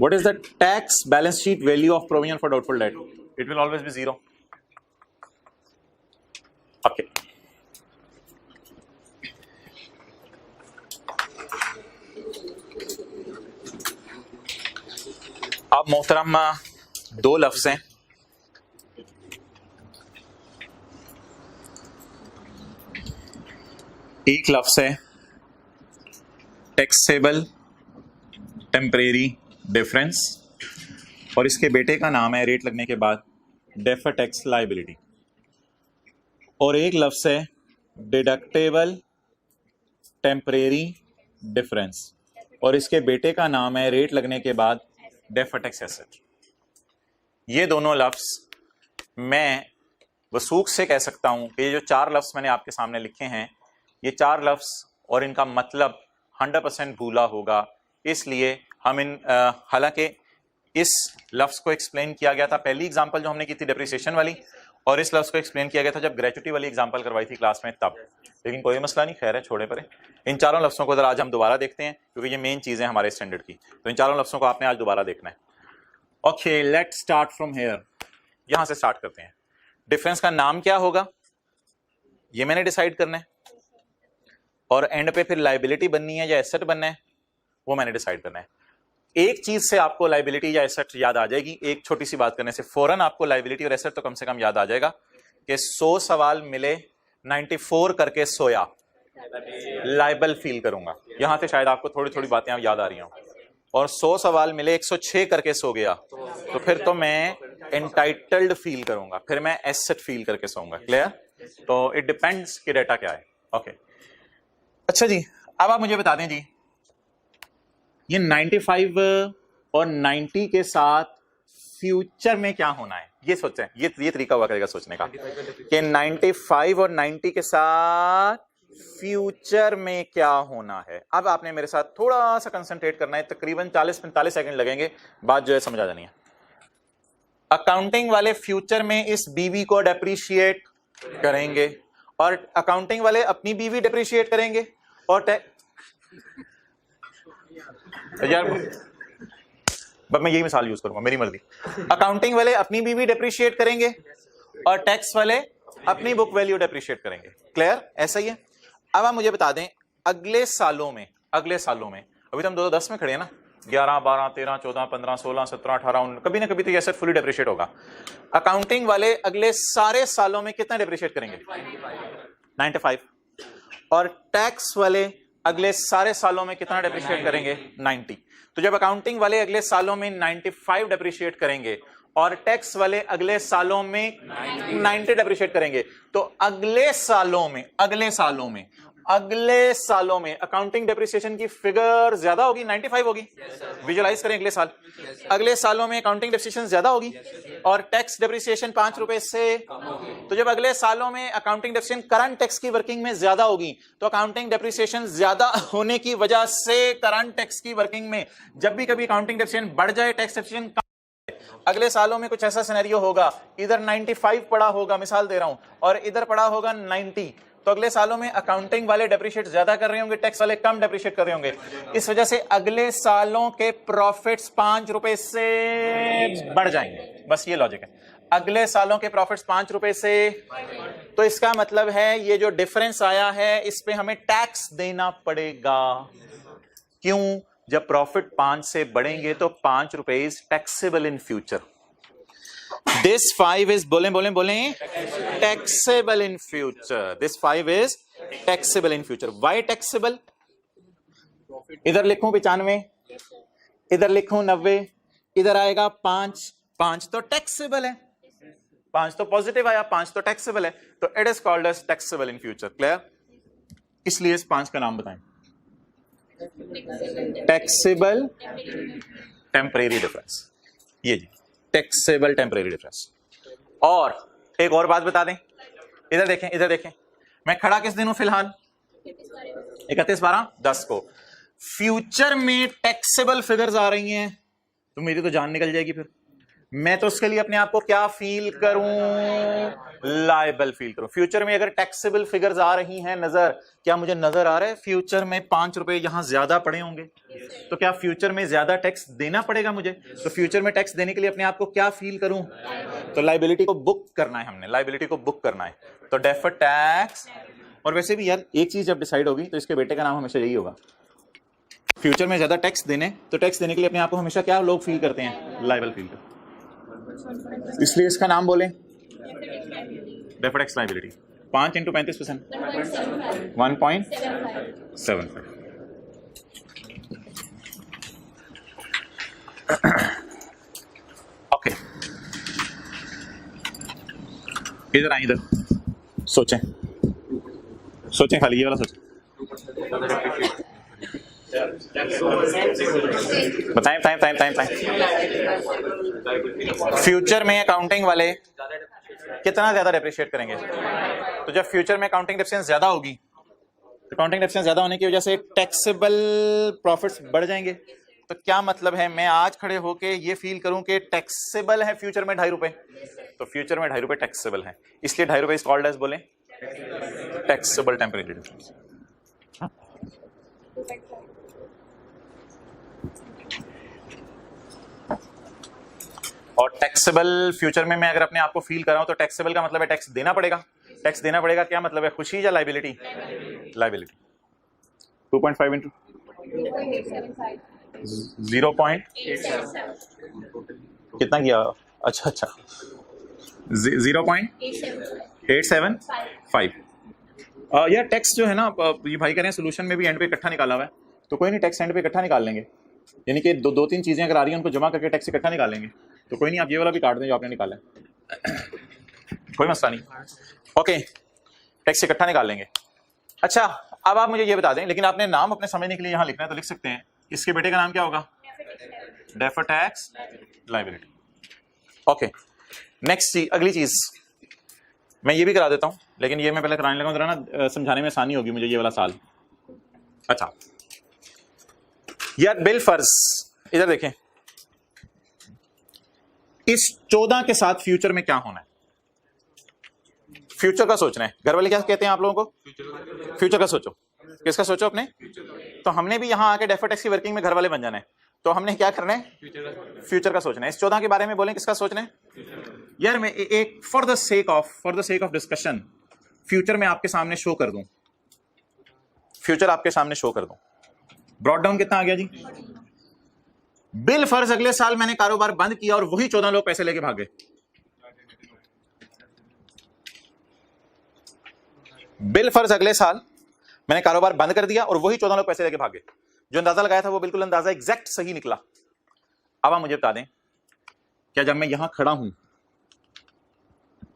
S1: What is the tax balance sheet value of provision for doubtful debt? It will always be 0. Okay. अब मोहतरम 2 लफ्ज़ हैं, एक लफ्ज़ है टैक्सेबल टेम्परेरी डिफरेंस और इसके बेटे का नाम है रेट लगने के बाद डेफर्ड टैक्स लायबिलिटी, और एक लफ्ज़ है डिडक्टेबल टेम्परेरी डिफरेंस और इसके बेटे का नाम है रेट लगने के बाद डेफर्ड टैक्स एसेट। ये दोनों लफ्ज़ मैं वसूख से कह सकता हूं कि ये जो चार लफ्ज़ मैंने आपके सामने लिखे हैं, ये चार लफ्ज़ और इनका मतलब 100% भूला होगा, इसलिए हम हालांकि इस लफ्ज़ को एक्सप्लेन किया गया था पहली एग्जांपल जो हमने की थी डेप्रिसिएशन वाली, और इस लफ्ज़ को एक्सप्लेन किया गया था जब ग्रेचुटी वाली एग्जांपल करवाई थी क्लास में तब, लेकिन कोई मसला नहीं, खैर है, छोड़े परे। इन चारों लफ्ज़ों को आज हम दोबारा देखते हैं क्योंकि ये मेन चीज़ें हमारे स्टैंडर्ड की, तो इन चारों लफ्ज़ों को आपने आज दोबारा देखना है। Okay, let's start from here, यहां से स्टार्ट करते हैं। डिफरेंस का नाम क्या होगा ये मैंने डिसाइड करना है, और एंड पे फिर लायबिलिटी बननी है या एसेट बनना है वो मैंने डिसाइड करना है। एक चीज से आपको लायबिलिटी या एसेट याद आ जाएगी, एक छोटी सी बात करने से फौरन आपको लायबिलिटी और एसेट तो कम से कम याद आ जाएगा कि 100 सवाल मिले 94 करके सोया, लायबल फील करूंगा। यहां से शायद आपको थोड़ी थोड़ी बातें याद आ रही हों, और 100 सवाल मिले 106 करके सो गया तो फिर तो मैं एंटाइटल्ड फील करूंगा, फिर मैं एसेट फील करके सोऊंगा। क्लियर? तो इट डिपेंड्स कि डेटा क्या है। ओके, अच्छा जी, अब आप मुझे बता दें जी, ये 95 और 90 के साथ फ्यूचर में क्या होना है, ये सोचें। ये तरीका हुआ करेगा सोचने का कि 95 और 90 के साथ फ्यूचर में क्या होना है। अब आपने मेरे साथ थोड़ा सा कंसंट्रेट करना है, तकरीबन 40-45 सेकंड लगेंगे, बात जो है समझ आ जानी है। अकाउंटिंग वाले फ्यूचर में इस बीवी को डेप्रिशिएट करेंगे और अकाउंटिंग वाले अपनी बीवी डेप्रिशिएट करेंगे, और यार बस मैं यही मिसाल यूज करूंगा, मेरी मर्जी। अकाउंटिंग वाले अपनी बीवी डेप्रिशिएट करेंगे और टैक्स वाले अपनी बुक वैल्यू डेप्रिशिएट करेंगे। क्लियर? ऐसा ही है। अब आप मुझे बता दें अगले सालों में अभी तो हम 2010 में खड़े हैं ना, 11, 12, 13, 14, 15, 16, 17, 18, 19, कभी ना कभी तो ये एसेट फुली डेप्रिशिएट होगा। अकाउंटिंग वाले अगले सारे सालों में कितना डेप्रिशिएट करेंगे? 95। और टैक्स वाले अगले सारे सालों में कितना डेप्रिशिएट करेंगे? 90। तो जब अकाउंटिंग वाले अगले सालों में 95 डेप्रिशिएट करेंगे और टैक्स वाले अगले सालों में 90 डेप्रिशिएट करेंगे, तो अगले सालों में अकाउंटिंग डेप्रिसिएशन की फिगर ज्यादा होगी, 95 होगी। विजुलाइज करें अगले साल, अगले सालों में अकाउंटिंग डेप्रिसिएशन ज्यादा होगी और टैक्स डेप्रिसिएशन 5 रुपए से। तो जब अगले सालों में अकाउंटिंग डेप्रिसिएशन करंट टैक्स की वर्किंग में ज्यादा होगी, तो अकाउंटिंग डेप्रिसिएशन ज्यादा होने की वजह से करंट टैक्स की वर्किंग में जब भी कभी अकाउंटिंग डेप्रिसिएशन बढ़ जाए, टैक्स डेप्रिसिएशन अगले सालों में कुछ ऐसा सिनेरियो होगा, इधर 95 पड़ा होगा, मिसाल दे रहा हूं, और इधर पड़ा होगा 90, तो अगले सालों में अकाउंटिंग वाले डेप्रिशिएट ज्यादा कर रहे होंगे, टैक्स वाले कम डेप्रिशिएट कर रहे होंगे। इस वजह से अगले सालों के प्रॉफिट्स 5 रुपए से बढ़ जाएंगे। बस ये लॉजिक है, अगले सालों के प्रॉफिट्स 5 रुपए से। तो इसका मतलब है ये जो डिफरेंस आया है इस पे हमें टैक्स देना पड़ेगा। क्यों? जब प्रॉफिट 5 से बढ़ेंगे तो 5 रुपए is taxable in future. This 5 is बोलें taxable in future. This 5 is taxable in future. Why taxable? इधर लिखूं 95, इधर लिखूं 90, इधर आएगा 5 तो टैक्सेबल है, 5 तो पॉजिटिव आया, 5 तो टैक्सेबल है, तो it is called as taxable in future. Clear? इसलिए इस 5 का नाम बताएं, टैक्सेबल टेम्परेरी डिफरेंस। ये जी टैक्सेबल टेम्परेरी डिफरेंस। और एक और बात बता दें, इधर देखें, मैं खड़ा किस दिन हूं फिलहाल? 31/12/10 को। फ्यूचर में टैक्सेबल फिगर्स आ रही हैं तो मेरी तो जान निकल जाएगी, फिर मैं तो उसके लिए अपने आप को क्या फील करूं? लायबल फील करूं। फ्यूचर में अगर टैक्सेबल फिगर्स आ रही हैं नजर, क्या मुझे नजर आ रहा है फ्यूचर में 5 रुपए यहां ज्यादा पड़े होंगे, तो क्या फ्यूचर में ज्यादा टैक्स देना पड़ेगा मुझे? तो फ्यूचर में टैक्स देने के लिए अपने आप को क्या फील करूं? तो लायबिलिटी को बुक करना है, हमने लायबिलिटी को बुक करना है, तो डेफर्ड टैक्स। और वैसे भी यार एक चीज जब डिसाइड होगी तो इसके बेटे का नाम हमेशा यही होगा। फ्यूचर में ज्यादा टैक्स देने, तो टैक्स देने के लिए अपने आप को हमेशा क्या लोग फील करते हैं? लायबल फील करते हैं। इसलिए इसका नाम बोलें deferred tax liability. 5 into 35%, 1.75। Okay, इधर आए, इधर सोचें सोचें, खाली ये वाला सोचें, बताएं बताएं बताएं बताएं बताएं। फ्यूचर में अकाउंटिंग वाले कितना ज्यादा डेप्रिशिएट करेंगे? तो जब फ्यूचर में अकाउंटिंग डेफिशिएंसी ज्यादा होगी, अकाउंटिंग डेफिशिएंसी ज्यादा होने की वजह से टैक्सेबल प्रॉफिट्स बढ़ जाएंगे। तो क्या मतलब है, मैं आज खड़े होके ये फील करूं कि टैक्सेबल है फ्यूचर में 2.5 रुपए, तो फ्यूचर में 2.5 रुपए टैक्सेबल है, इसलिए 2.5 रुपए इज कॉल्ड एज, बोले, टैक्सेबल टेम्परेरी डिफरेंस। और टैक्सेबल फ्यूचर में मैं अगर अपने आप को फील कर रहा हूं तो टैक्सेबल का मतलब है टैक्स देना पड़ेगा। टैक्स देना पड़ेगा क्या मतलब है, खुशी या लाइबिलिटी? लाइबिलिटी। 2.5 इंटू 0. कितना किया? अच्छा 0.875। यह टैक्स जो है ना, ये भाई कह रहे हैं सोल्यूशन में भी एंड पे इकट्ठा निकाला हुआ है, तो कोई नहीं, टैक्स एंड पे इकट्ठा निकाल लेंगे, यानी कि दो तीन चीजें अगर आ रही हैं उनको जमा करके टैक्स इकट्ठा निकाल लेंगे। तो कोई नहीं, आप ये वाला भी काट दें जो आपने निकाला है, कोई मसला नहीं। ओके, टैक्स इकट्ठा निकाल लेंगे। अच्छा, अब आप मुझे ये बता दें, लेकिन आपने नाम अपने समझने के लिए यहां लिखना है तो लिख सकते हैं, इसके बेटे का नाम क्या होगा? Deferred tax liability. Okay, next अगली चीज मैं ये भी करा देता हूं, लेकिन ये मैं पहले कराने लगा जरा ना, समझाने में आसानी होगी मुझे ये वाला साल। अच्छा यार, बिल फर्ज इधर देखें, इस 14 के साथ फ्यूचर में क्या होना है? फ्यूचर का सोचना है। घर वाले क्या कहते हैं आप लोगों को? फ्यूचर का सोचो। किसका सोचो अपने? तो हमने भी यहां आके डेफर्ड टैक्स की वर्किंग में घर वाले बन जाना है, तो हमने क्या करना है? फ्यूचर का सोचना है। इस 14 के बारे में बोलें, किसका सोचना है? यार मैं एक for the sake of discussion future में आपके सामने शो कर दूं, फ्यूचर आपके सामने शो कर दूं। ब्रॉड डाउन कितना आ गया जी? बिल फर्ज अगले साल मैंने कारोबार बंद किया और वही 14 लोग पैसे लेके भाग गए। बिल फर्ज अगले साल मैंने कारोबार बंद कर दिया और वही 14 लोग पैसे लेके भाग गए। जो अंदाजा लगाया था वो बिल्कुल अंदाजा एग्जैक्ट सही निकला। अब आप मुझे बता दें, क्या जब मैं यहां खड़ा हूं,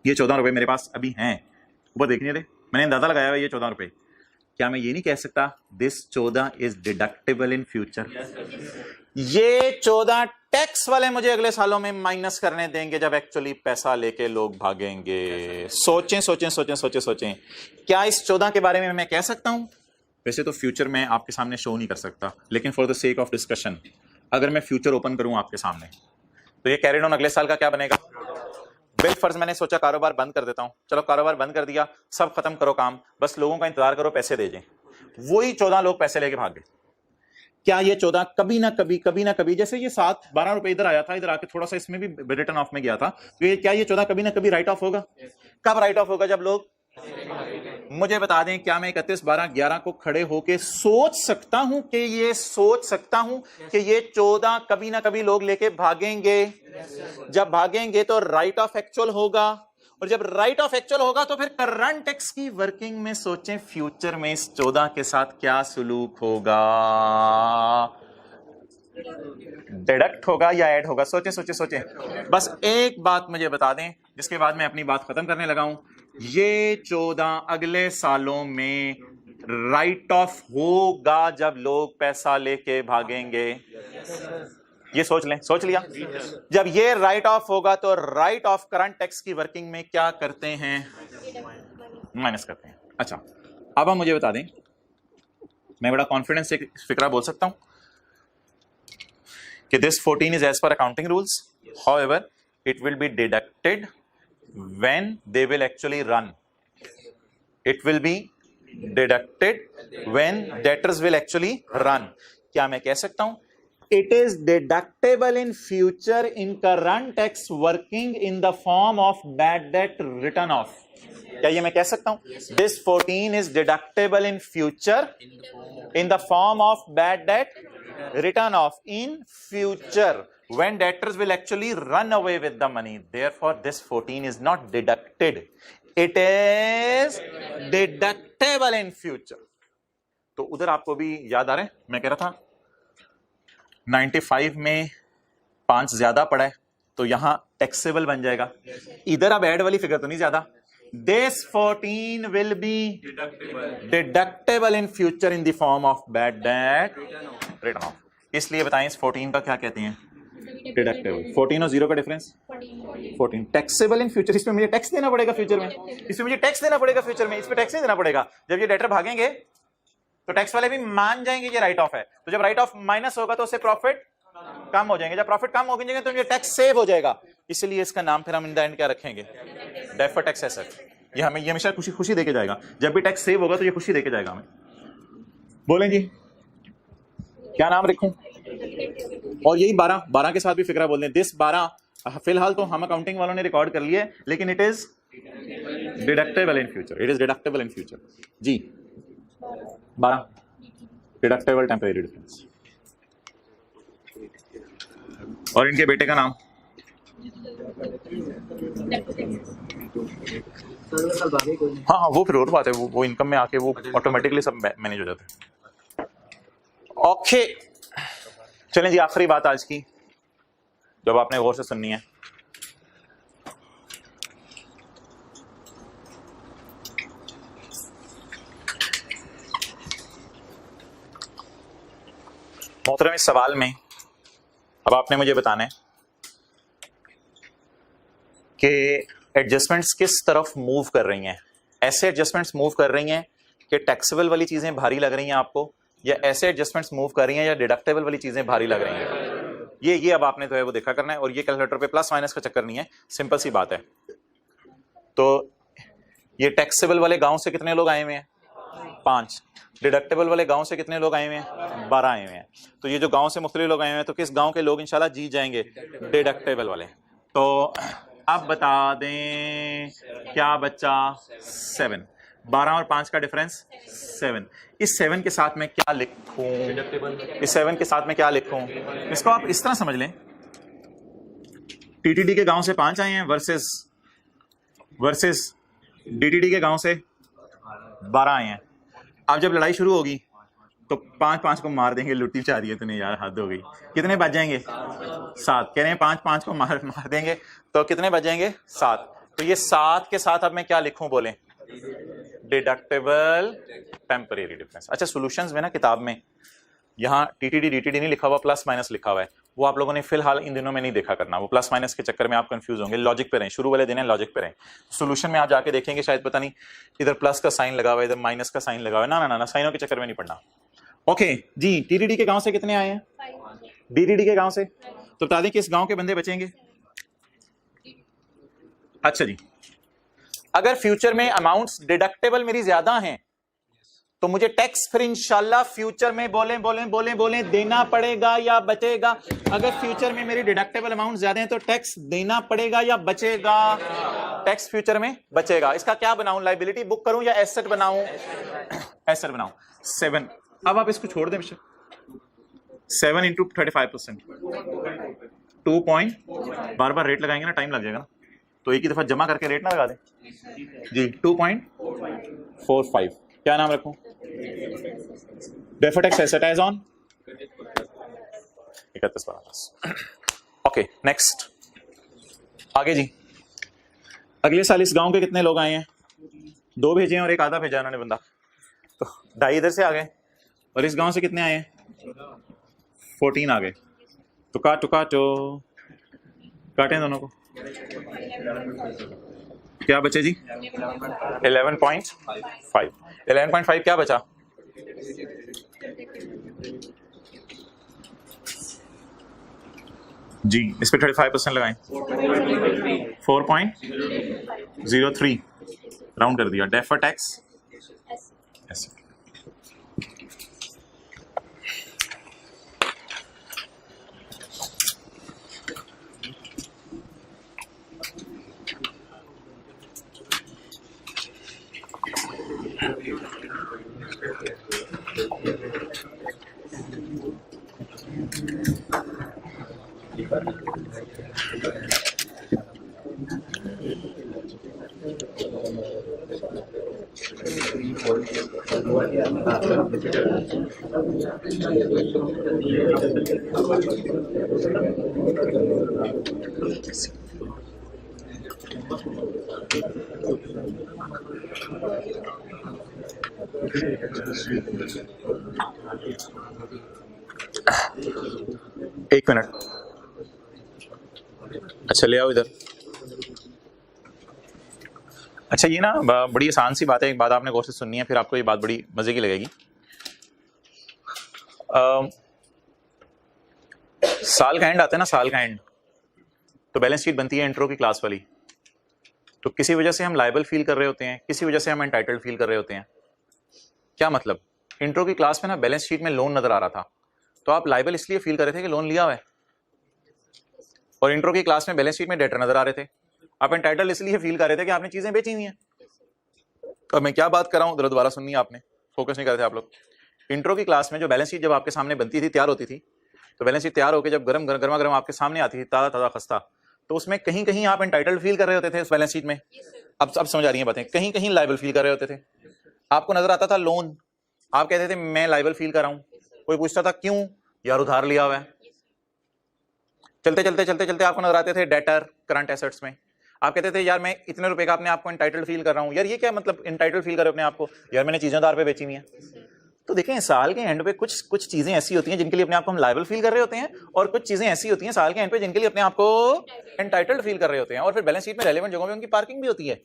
S1: ये 14 रुपए मेरे पास अभी हैं, ऊपर देखने दे, मैंने अंदाजा लगाया हुआ ये 14 रुपए, क्या मैं ये नहीं कह सकता this 14 is deductible in future? ये 14 टैक्स वाले मुझे अगले सालों में माइनस करने देंगे जब एक्चुअली पैसा लेके लोग भागेंगे। सोचें सोचें सोचें सोचें सोचें, क्या इस 14 के बारे में मैं कह सकता हूं? वैसे तो फ्यूचर में आपके सामने शो नहीं कर सकता, लेकिन for the sake of discussion अगर मैं फ्यूचर ओपन करूं आपके सामने, तो ये कैरी ऑन अगले साल का क्या बनेगा? बिल फर्ज मैंने सोचा कारोबार बंद कर देता हूं, चलो कारोबार बंद कर दिया, सब खत्म करो काम, बस लोगों का इंतजार करो पैसे दे जाएं। वही 14 लोग पैसे लेके भाग गए। क्या ये 14 कभी ना कभी, जैसे ये 7-12 रुपए इधर आया था, इधर आके थोड़ा सा इसमें भी रिटर्न ऑफ में गया था, तो ये क्या ये 14 कभी ना कभी राइट ऑफ होगा? कब राइट ऑफ होगा? जब लोग, मुझे बता दें, क्या मैं 31/12/11 को खड़े होके सोच सकता हूं कि ये 14 कभी ना कभी लोग लेके भागेंगे? जब भागेंगे तो राइट ऑफ एक्चुअल होगा, और जब राइट ऑफ एक्चुअल होगा तो फिर करंट टैक्स की वर्किंग में सोचें फ्यूचर में इस 14 के साथ क्या सुलूक होगा? डिडक्ट होगा या ऐड होगा? सोचें सोचें सोचें। बस एक बात मुझे बता दें जिसके बाद मैं अपनी बात खत्म करने लगा हूं, ये 14 अगले सालों में राइट ऑफ होगा जब लोग पैसा लेके भागेंगे। ये सोच लें, सोच लिया? जब ये राइट ऑफ होगा तो राइट ऑफ करंट टैक्स की वर्किंग में क्या करते हैं? माइनस करते हैं। अच्छा, अब आप मुझे बता दें, मैं बड़ा कॉन्फिडेंस से फिक्रा बोल सकता हूं कि this 14 is as per accounting rules, however it will be deducted when they will actually run. It will be deducted when debtors will actually run. क्या मैं कह सकता हूं it is deductible in future in current tax working in the form of bad debt written off? क्या ये मैं कह सकता हूं this 14 is deductible in future in the form of bad debt written off in future when debtors will actually run away with the money? Therefore this 14 is not deducted it is deductible in future. तो उधर आपको भी याद आ रहा है, मैं कह रहा था 95 में 5 ज्यादा पड़ा है तो यहां टैक्सेबल बन जाएगा। इधर अब ऐड वाली फिगर तो नहीं ज्यादा। This 14 will be deductible in future in the form of bad debt written of. इसलिए बताएं इस 14 का क्या कहते हैं? डिडक्टेबल। 14 और 0 का डिफरेंस 14। टैक्सेबल इन फ्यूचर, इसमें मुझे टैक्स देना पड़ेगा फ्यूचर में, इसमें मुझे टैक्स देना पड़ेगा फ्यूचर में, इस पे टैक्स नहीं देना पड़ेगा। जब ये डेटर भागेंगे तो टैक्स वाले भी मान जाएंगे ये राइट ऑफ है। तो जब राइट ऑफ माइनस होगा तो उससे प्रॉफिट कम हो जाएंगे, जब प्रॉफिट कम हो जाएंगे तो ये टैक्स सेव हो जाएगा। इसलिए इसका नाम फिर हम इन द एंड क्या रखेंगे? Deferred tax asset. ये हमें ये हमेशा खुशी खुशी देके जाएगा। जब भी टैक्स सेव होगा तो ये खुशी देके जाएगा हमें। बोलें जी क्या नाम रखें? और यही 12 के साथ भी फिक्रा बोल दें। दिस 12 फिलहाल तो हम अकाउंटिंग वालों ने रिकॉर्ड कर लिया है, लेकिन it is deductible in future. It is deductible in future जी। 12 डिडक्टेबल टेम्परेरी डिफरेंस। और इनके बेटे का नाम? हाँ, वो फिर और बात है, वो इनकम में आके वो ऑटोमेटिकली सब मैनेज हो जाता है। ओके चलें जी, आखिरी बात आज की जब आपने गौर से सुननी है। मोहतरम, इस सवाल में अब आपने मुझे बताना है कि एडजस्टमेंट्स किस तरफ मूव कर रही हैं। ऐसे एडजस्टमेंट्स मूव कर रही हैं कि टैक्सेबल वाली चीजें भारी लग रही हैं आपको, या ऐसे एडजस्टमेंट्स मूव कर रही हैं या डिडक्टेबल वाली चीजें भारी लग रही हैं। ये अब आपने तो है वो देखा करना है। और ये कैलकुलेटर पे प्लस माइनस का चक्कर नहीं है, सिंपल सी बात है। तो ये टैक्सेबल वाले गांव से कितने लोग आए हुए हैं? 5। डिडक्टेबल वाले गांव से कितने लोग आए हुए हैं? 12 आए हुए हैं। तो ये जो गांव से मुख्तलिफ लोग आए हुए हैं, तो किस गांव के लोग इंशाल्लाह जीत जाएंगे? डिडक्टेबल वाले। तो अब बता दें क्या बच्चा? 7। 12 और 5 का डिफरेंस 7। इस 7 के साथ मैं क्या लिखूं? इस 7 के साथ मैं क्या लिखूं? इसको आप इस तरह समझ लें, टीटीडी के गांव से 5 आए हैं वर्सेस डीटीडी के गांव से 12 आए हैं। अब जब लड़ाई शुरू होगी तो 5 को मार देंगे। लुट्टी चाह रही है तूने यार, हद हो गई। कितने बच जाएंगे? 7। कह रहे हैं 5 को मार देंगे तो कितने बच जाएंगे? 7। तो ये 7 के साथ अब मैं क्या लिखूं? बोले डिडक्टेबल टेम्परेरी डिफरेंस। अच्छा, सॉल्यूशंस में ना किताब में यहाँ टीटीडी डीटीडी नहीं लिखा हुआ, प्लस माइनस लिखा हुआ है। वो आप लोगों ने फिलहाल इन दिनों में नहीं देखा करना। वो प्लस माइनस के चक्कर में आप कंफ्यूज होंगे। लॉजिक पे रहें, शुरू वाले दिन है लॉजिक पे रहें। सॉल्यूशन में आप जाके देखेंगे शायद पता नहीं इधर प्लस का साइन लगा हुआ है, इधर माइनस का साइन लगा हुआ है। ना ना ना, साइनों के चक्कर में नहीं पड़ना। ओके जी, टीटीडी के गांव से कितने आए हैं? डीटीडी के गांव से। तो बता दें किस गांव के बंदे बचेंगे? अच्छा जी, अगर फ्यूचर में अमाउंट्स डिडक्टेबल मेरी ज्यादा हैं तो मुझे टैक्स फिर इंशाल्लाह फ्यूचर में बोलें देना पड़ेगा या बचेगा? अगर फ्यूचर में मेरी डिडक्टेबल अमाउंट ज्यादा हैं तो टैक्स देना पड़ेगा या बचेगा? टैक्स फ्यूचर में बचेगा। इसका क्या बनाऊं? लायबिलिटी बुक करूं या एसेट बनाऊं? एसेट बनाऊं। 7। अब आप इसको छोड़ दें। 7 इंटू 35%, 2 पॉइंट, बार रेट लगाएंगे ना टाइम लग जाएगा ना, तो एक ही दफा जमा करके रेट ना लगा दें जी। 2.45। क्या नाम रखूं? Deferred tax asset as on 31/12। Okay next, आगे जी। अगले साल इस गांव के कितने लोग आए हैं? 2 भेजे हैं और एक आधा भेजा उन्होंने बंदा, तो 2.5 इधर से आ गए। और इस गांव से कितने आए हैं? 14 आ गए। तो काटो काटें दोनों को। क्या बचे जी? 11.5। 11.5 क्या बचा? जी इस पे 35% लगाएं। 4.03 राउंड कर दिया। Deferred tax asset. एक मिनट, अच्छा ले आओ इधर। अच्छा ये ना बड़ी आसान सी बात है, एक बात आपने गौर से सुननी है, फिर आपको ये बात बड़ी मजे की लगेगी। साल का एंड आता है ना, साल का एंड, तो बैलेंस शीट बनती है इंट्रो की क्लास वाली। तो किसी वजह से हम लायबल फील कर रहे होते हैं, किसी वजह से हम एंटाइटल्ड फील कर रहे होते हैं। क्या मतलब? इंट्रो की क्लास में ना बैलेंस शीट में लोन नजर आ रहा था, तो आप लायबल इसलिए फील कर रहे थे कि लोन लिया हुआ है, और इंट्रो की क्लास में बैलेंस शीट में डेटर नजर आ रहे थे, आप एंटाइटल्ड इसलिए फील कर रहे थे कि आपने चीजें बेची हुई हैं। तो मैं क्या बात कर रहा हूं दोबारा सुनिए, आपने फोकस नहीं कर रहे थे आप लोग। इंट्रो की क्लास में जो बैलेंस शीट जब आपके सामने बनती थी, तैयार होती थी, तो बैलेंस शीट तैयार होकर जब गर्मा गर्म आपके सामने आती थी, ताजा ताजा खस्ता, तो उसमें कहीं कहीं आप एंटाइटल्ड फील कर रहे होते थे उस बैलेंस शीट में। अब समझ आ रही है बातें? कहीं कहीं लायबल फील कर रहे होते थे, आपको नजर आता था लोन, आप कहते थे मैं लायबल फील कर रहा हूं। कोई पूछता था क्यों? यार उधार लिया हुआ है। चलते चलते चलते चलते आपको नजर आते थे डेटर करंट एसेट्स में, आप कहते थे यार मैं इतने रुपए का अपने आप को एंटाइटल्ड फील कर रहा हूं। यार ये क्या मतलब एंटाइटल्ड फील कर रहे हो अपने आप को? यार मैंने चीजें उधार पे बेची हुई हैं। तो देखें साल के एंड पे कुछ चीजें ऐसी होती हैं जिनके लिए अपने आप को हम लायबल फील कर रहे होते हैं, और कुछ चीजें ऐसी होती हैं साल के एंड पे जिनके लिए अपने आप को एंटाइटल्ड फील कर रहे होते हैं, और फिर बैलेंस शीट में रेलेवेंट जगहों पे उनकी पार्किंग भी होती है।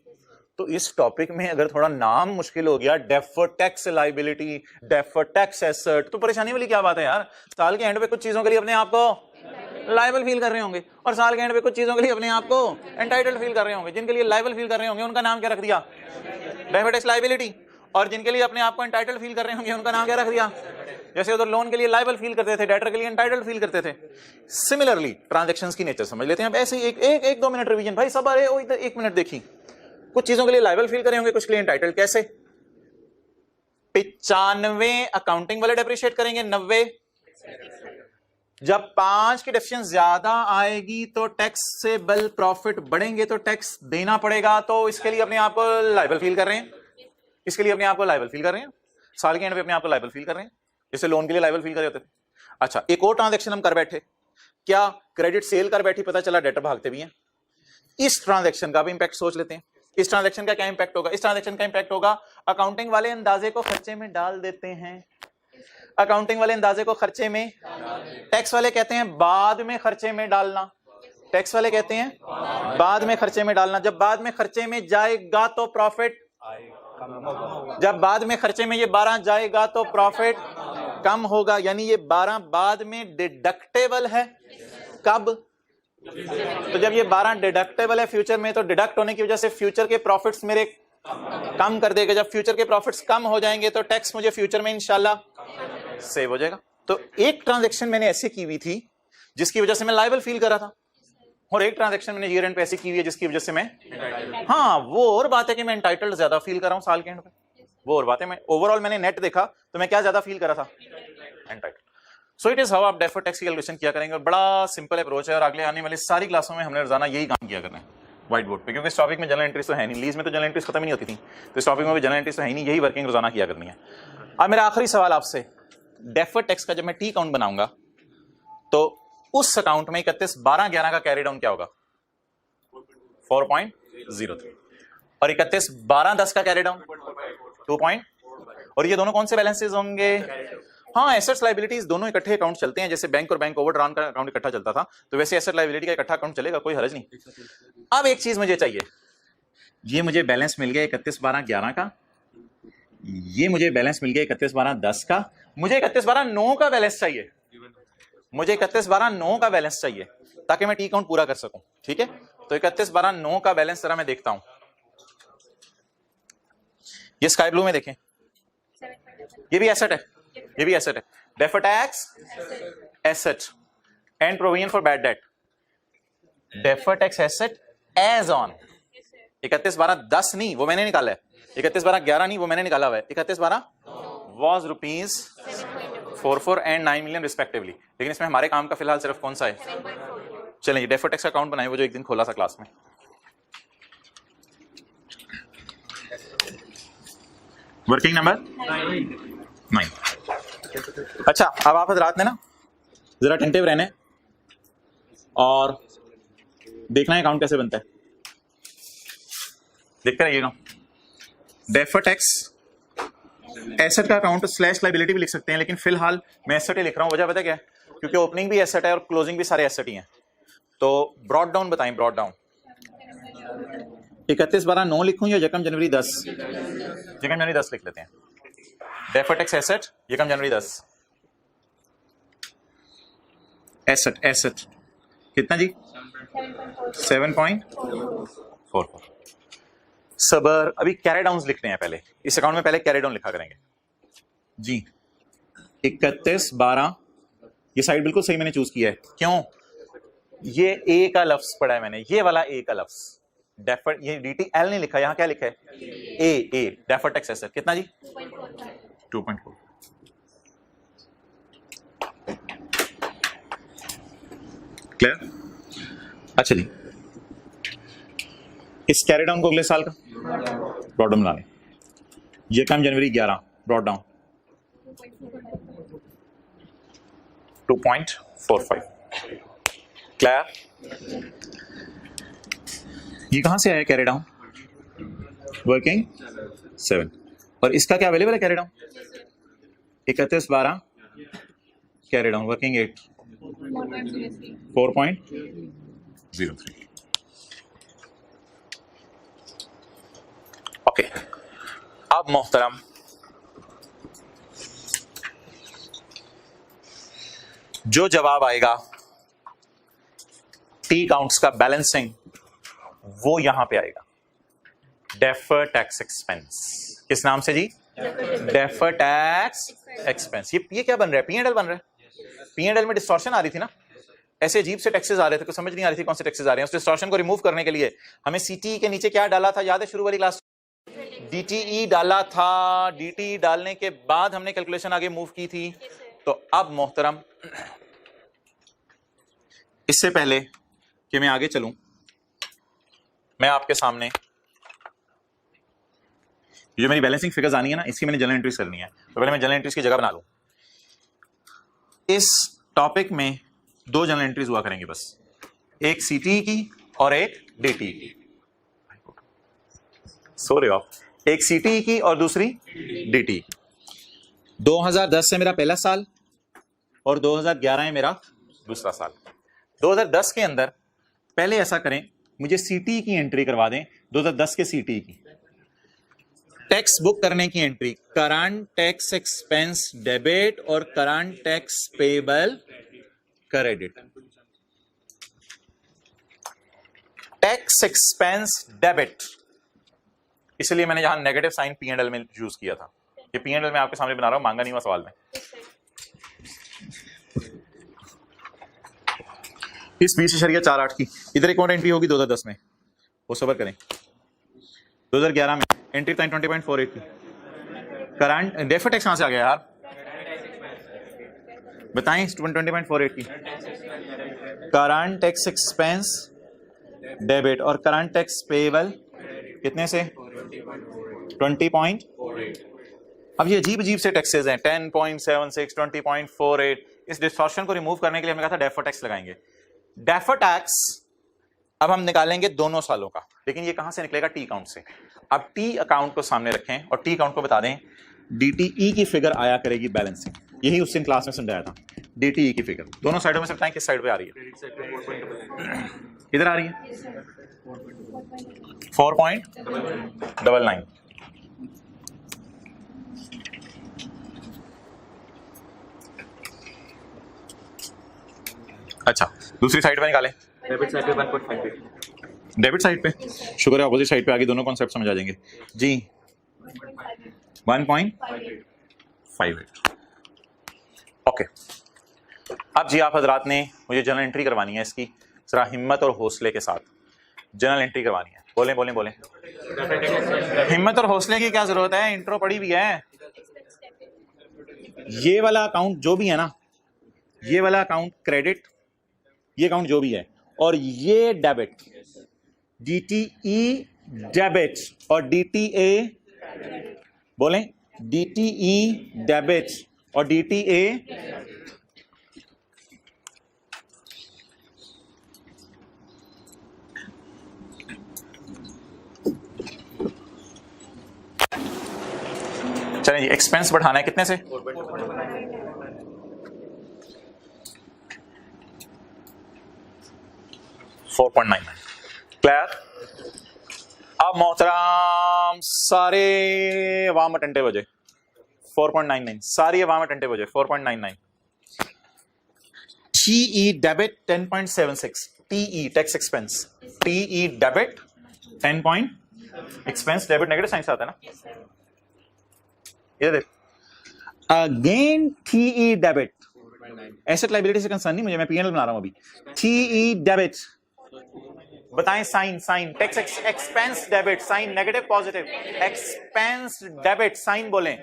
S1: तो इस टॉपिक में अगर थोड़ा नाम मुश्किल हो गया, deferred tax liability, deferred tax asset, तो परेशानी वाली क्या बात है यार? साल के एंड पे कुछ चीजों के लिए अपने आप को लायबल फील कर रहे होंगे, और साल के एंड पे कुछ चीजों के लिए अपने आप को एंटाइटल्ड फील कर रहे होंगे। जिनके लिए लायबल फील कर रहे होंगे उनका नाम क्या रख दिया? Deferred tax liability. और जिनके लिए अपने आप को एंटाइटल्ड फील कर रहे होंगे उनका नाम क्या रख दिया? जैसे उधर लोन के लिए लायबल फील करते थे, डेटर के लिए एंटाइटल्ड फील करते थे। सिमिलरली ट्रांजैक्शंस की नेचर समझ लेते हैं। अब ऐसे एक 2 मिनट रिवीजन भाई सब। अरे इधर 1 मिनट देखिए, कुछ चीजों के लिए लायबल फील करे होंगे, कुछ के लिए एंटाइटल्ड। कैसे? 95 अकाउंटिंग वाले डेप्रिशिएट करेंगे, 90 जब 5 की डेफिशिएंसी ज्यादा आएगी तो टैक्सेबल प्रॉफिट बढ़ेंगे तो टैक्स देना पड़ेगा, तो इसके लिए अपने आप को लायबल फील कर रहे हैं, इसके लिए अपने आप को लायबल फील कर रहे हैं, साल के एंड पे अपने आप को लायबल फील कर रहे हैं, जैसे लोन के लिए लायबल फील कर रहे होते थे। अच्छा एक और ट्रांजैक्शन हम कर बैठे, क्या क्रेडिट सेल कर बैठी, पता चला डेटर भागते भी हैं। इस ट्रांजैक्शन का भी इंपैक्ट सोच लेते हैं। इस ट्रांजैक्शन का क्या इंपैक्ट होगा? इस ट्रांजैक्शन का इंपैक्ट होगा, अकाउंटिंग वाले अंदाजे को खर्चे में डाल देते हैं, अकाउंटिंग वाले अंदाजे को खर्चे में, टैक्स वाले कहते हैं बाद में खर्चे में डालना, टैक्स वाले कहते हैं बाद में खर्चे में डालना। जब बाद में खर्चे में जाएगा तो प्रॉफिट, जब बाद में खर्चे में ये 12 जाएगा तो प्रॉफिट कम होगा, यानी ये 12 बाद में डिडक्टेबल है। कब? तो जब ये 12 डिडक्टेबल है फ्यूचर में, तो डिडक्ट होने की वजह से फ्यूचर के प्रॉफिट्स मेरे कम कर देगा। जब फ्यूचर के प्रॉफिट्स कम हो जाएंगे तो टैक्स मुझे फ्यूचर में इंशाल्लाह सेव हो जाएगा। तो एक ट्रांजैक्शन मैंने ऐसे की हुई थी जिसकी वजह से मैं लायबल फील कर रहा था, और एक ट्रांजैक्शन मैंने ईयर एंड पे ऐसी की हुई है जिसकी वजह से मैं, हाँ वो और बात है कि मैं एंटाइटल्ड ज्यादा फील कर रहा हूं साल के एंड पे, वो और बात है। मैं ओवरऑल मैंने नेट देखा तो मैं क्या ज्यादा फील कर रहा था? Entitled. So it is how आप डेफर्ड टैक्स की कैलकुलेशन किया करेंगे, और बड़ा सिंपल अप्रोच है, और अगले आने वाली सारी क्लासों में हमने रोजाना यही काम किया करना है व्हाइट बोर्ड पे, क्योंकि इस टॉपिक में जनरल एंट्रीज तो है नहीं, लीज में तो जनरल एंट्रीज खत्म ही नहीं होती थी, तो इस टॉपिक में भी जनरल एंट्रीज तो है नहीं, यही वर्किंग रोजाना किया करनी है। अब मेरा आखिरी सवाल आपसे, डेफर्ड टैक्स का जब मैं टी अकाउंट बनाऊंगा तो उस अकाउंट में 31/12/11 का कैरी डाउन क्या होगा? 4.03, और 31/12/10 का कैरी डाउन 2. और ये दोनों कौन से बैलेंसेस होंगे? हाँ एसेट्स लायबिलिटीज दोनों इकट्ठे अकाउंट चलते हैं, जैसे बैंक और बैंक ओवरड्रान का अकाउंट इकट्ठा चलता था, तो वैसे एसेट लायबिलिटी का इकट्ठा अकाउंट चलेगा, कोई हर्ज नहीं। अब एक चीज मुझे चाहिए, ये मुझे बैलेंस मिल गया 31/12/11 का, ये मुझे बैलेंस मिल गया 31/12/10 का, मुझे 31/12/9 का बैलेंस चाहिए, मुझे 31/12/9 का बैलेंस चाहिए ताकि मैं टी अकाउंट पूरा कर सकूं। ठीक है, तो 31/12/9 का बैलेंस जरा मैं देखता हूं, ये स्काई ब्लू में देखें, ये भी एसेट है, ये भी एसेट है, deferred tax asset and provision for bad debt, deferred tax asset as on 31/12/10 नहीं, वो मैंने निकाला है, 31/12/11 नहीं, वो मैंने निकाला हुआ है, 31/12 was ₹44 and 9 million रिस्पेक्टिवली। लेकिन इसमें हमारे काम का फिलहाल सिर्फ कौन सा है? चलिए डेफर्ड टैक्स का अकाउंट बनाए, वो जो एक दिन खोला था क्लास में। Working number 9। अच्छा, अब आप हजरात ने ना जरा अटेंटिव रहने और देखना है अकाउंट कैसे बनता है। देखते रहिएगा। डेफर्ड टैक्स एसेट का अकाउंट स्लैश लायबिलिटी भी लिख सकते हैं, लेकिन फिलहाल मैं एसेट ही लिख रहा हूं। वजह पता क्या है? क्योंकि ओपनिंग भी एसेट है और क्लोजिंग भी सारे एसेट ही हैं। तो ब्रॉड डाउन बताएं, ब्रॉड डाउन 31/12/9 लिखूं या यकम जनवरी 10? यकम जनवरी 10 लिख लेते हैं। डेफर्ड टैक्स एसेट यकम जनवरी 10। एसेट एसेट कितना जी? 7.44। सबर अभी कैरी डाउन लिखने हैं पहले। इस अकाउंट में पहले कैरी डाउन लिखा करेंगे जी। 31/12 ये साइड बिल्कुल सही मैंने चूज किया है। क्यों? ये ए का लफ्ज पढ़ा है मैंने, ये वाला ए का लफ्ज। डेफर्ड, ये DTL नहीं लिखा, यहां क्या लिखा है? ए डेफर्ड टैक्स एसेट कितना जी? 2.4। क्लियर? अच्छा जी, इस कैरी डाउन को अगले साल का ब्रॉड डाउन ला लें। ये काम जनवरी 11 ब्रॉड डाउन 2.45। क्लियर? ये कहां से आया कैरी डाउन? वर्किंग 7। और इसका क्या अवेलेबल है carry down? 31/12 carry down working 8 4.03। Okay, अब मोहतरम जो जवाब आएगा टी काउंट्स का बैलेंसिंग, वो यहां पे आएगा। डेफर्ड टैक्स एक्सपेंस किस नाम से जी? Deferred tax expense. ये क्या बन रहा है? P&L बन रहा है। P&L में डिस्टॉर्शन आ रही थी ना, ऐसे अजीब से टैक्सेस आ रहे थे, कुछ समझ नहीं आ रही थी कौन से टैक्सेस आ रहे हैं। उस डिस्टॉर्शन को रिमूव करने के लिए हमें CTE के नीचे क्या डाला था? याद है शुरू वाली क्लास? DTE डाला था। DTE डालने के बाद हमने कैलकुलेशन आगे मूव की थी। तो अब मोहतरम, इससे पहले कि मैं आगे चलूं, मैं आपके सामने जो मेरी बैलेंसिंग फिगर्स आनी है ना, इसकी मैंने जर्नल एंट्रीज करनी है। तो पहले मैं जर्नल एंट्रीज की जगह बना लूं। इस टॉपिक में 2 जर्नल एंट्रीज हुआ करेंगी बस, एक CTE की और एक DTE की। सो रहे हो आप? एक CTE की और दूसरी DTE की। 2010 से मेरा पहला साल और 2011 है मेरा दूसरा साल। 2010 के अंदर पहले ऐसा करें, मुझे CTE की एंट्री करवा दें, 2010 के CTE की। टैक्स बुक करने की entry, current tax expense debit और current tax payable credit. Tax expense debit, इसलिए मैंने यहां नेगेटिव साइन P&L में यूज किया था। ये P&L में आपके सामने बना रहा हूं, मांगा नहीं हुआ सवाल में। इस 20.48 की इधर एक और एंट्री होगी 2010 में, वो सबर करें। 2011 में एंट्री 20.48 की। करंट डेफर्ड टैक्स कहां से आ गया यार? बताएं। 20.48 की करंट टैक्स एक्सपेंस डेबिट और करंट टैक्स पेबल कितने से? 20.48। अब ये अजीब अजीब से टैक्सेस हैं, 10.76, 20.48। इस डिस्टॉर्शन को रिमूव करने के लिए हमने कहा था डेफर्ड टैक्स लगाएंगे। डेफर्ड टैक्स अब हम निकालेंगे दोनों सालों का, लेकिन ये कहां से निकलेगा? टी अकाउंट से। अब टी अकाउंट को सामने रखें और टी अकाउंट को बता दें DTE की फिगर आया करेगी बैलेंसिंग। यही उस दिन क्लास में समझाया था। DTE की फिगर दोनों साइडों में से बताएं किस साइड पे आ रही है? इधर आ रही है 4.99। अच्छा, दूसरी साइड पे निकालें।
S2: डेबिट साइड पे 1.58।
S1: डेबिट साइड पे शुक्र है, अपोजिट साइड पे आगे दोनों कॉन्सेप्ट समझ आ जाएंगे जी। 1.58। ओके, अब जी आप हजरात ने मुझे जर्नल एंट्री करवानी है इसकी, जरा हिम्मत और हौसले के साथ जर्नल एंट्री करवानी है। बोलें बोलें बोलें। हिम्मत और हौसले की क्या जरूरत है? इंट्रो पड़ी भी है। ये वाला अकाउंट जो भी है ना, ये वाला अकाउंट क्रेडिट, ये अकाउंट जो भी है, और ये डेबिट, DTE डेबिट और DTA बोलें DTE डेबिट और DTA चलें जी, एक्सपेंस बढ़ाना है कितने से? 4.99। क्लियर? अब मोहतराम सारे अवाम अटेंटिव हो जाए। 4.99 सारी अवाम अटेंटिव हो जाए। 4.99 TE debit 10.76 TE tax expense TE debit 10 point expense debit negative sign से आता है ना, ये देख। Again TE debit asset liability से कंसर्न नहीं मुझे, मैं P&L बना रहा हूं अभी। TE डेबिट बताएं sign, sign tax expense debit sign negative positive, expense debit sign बोलें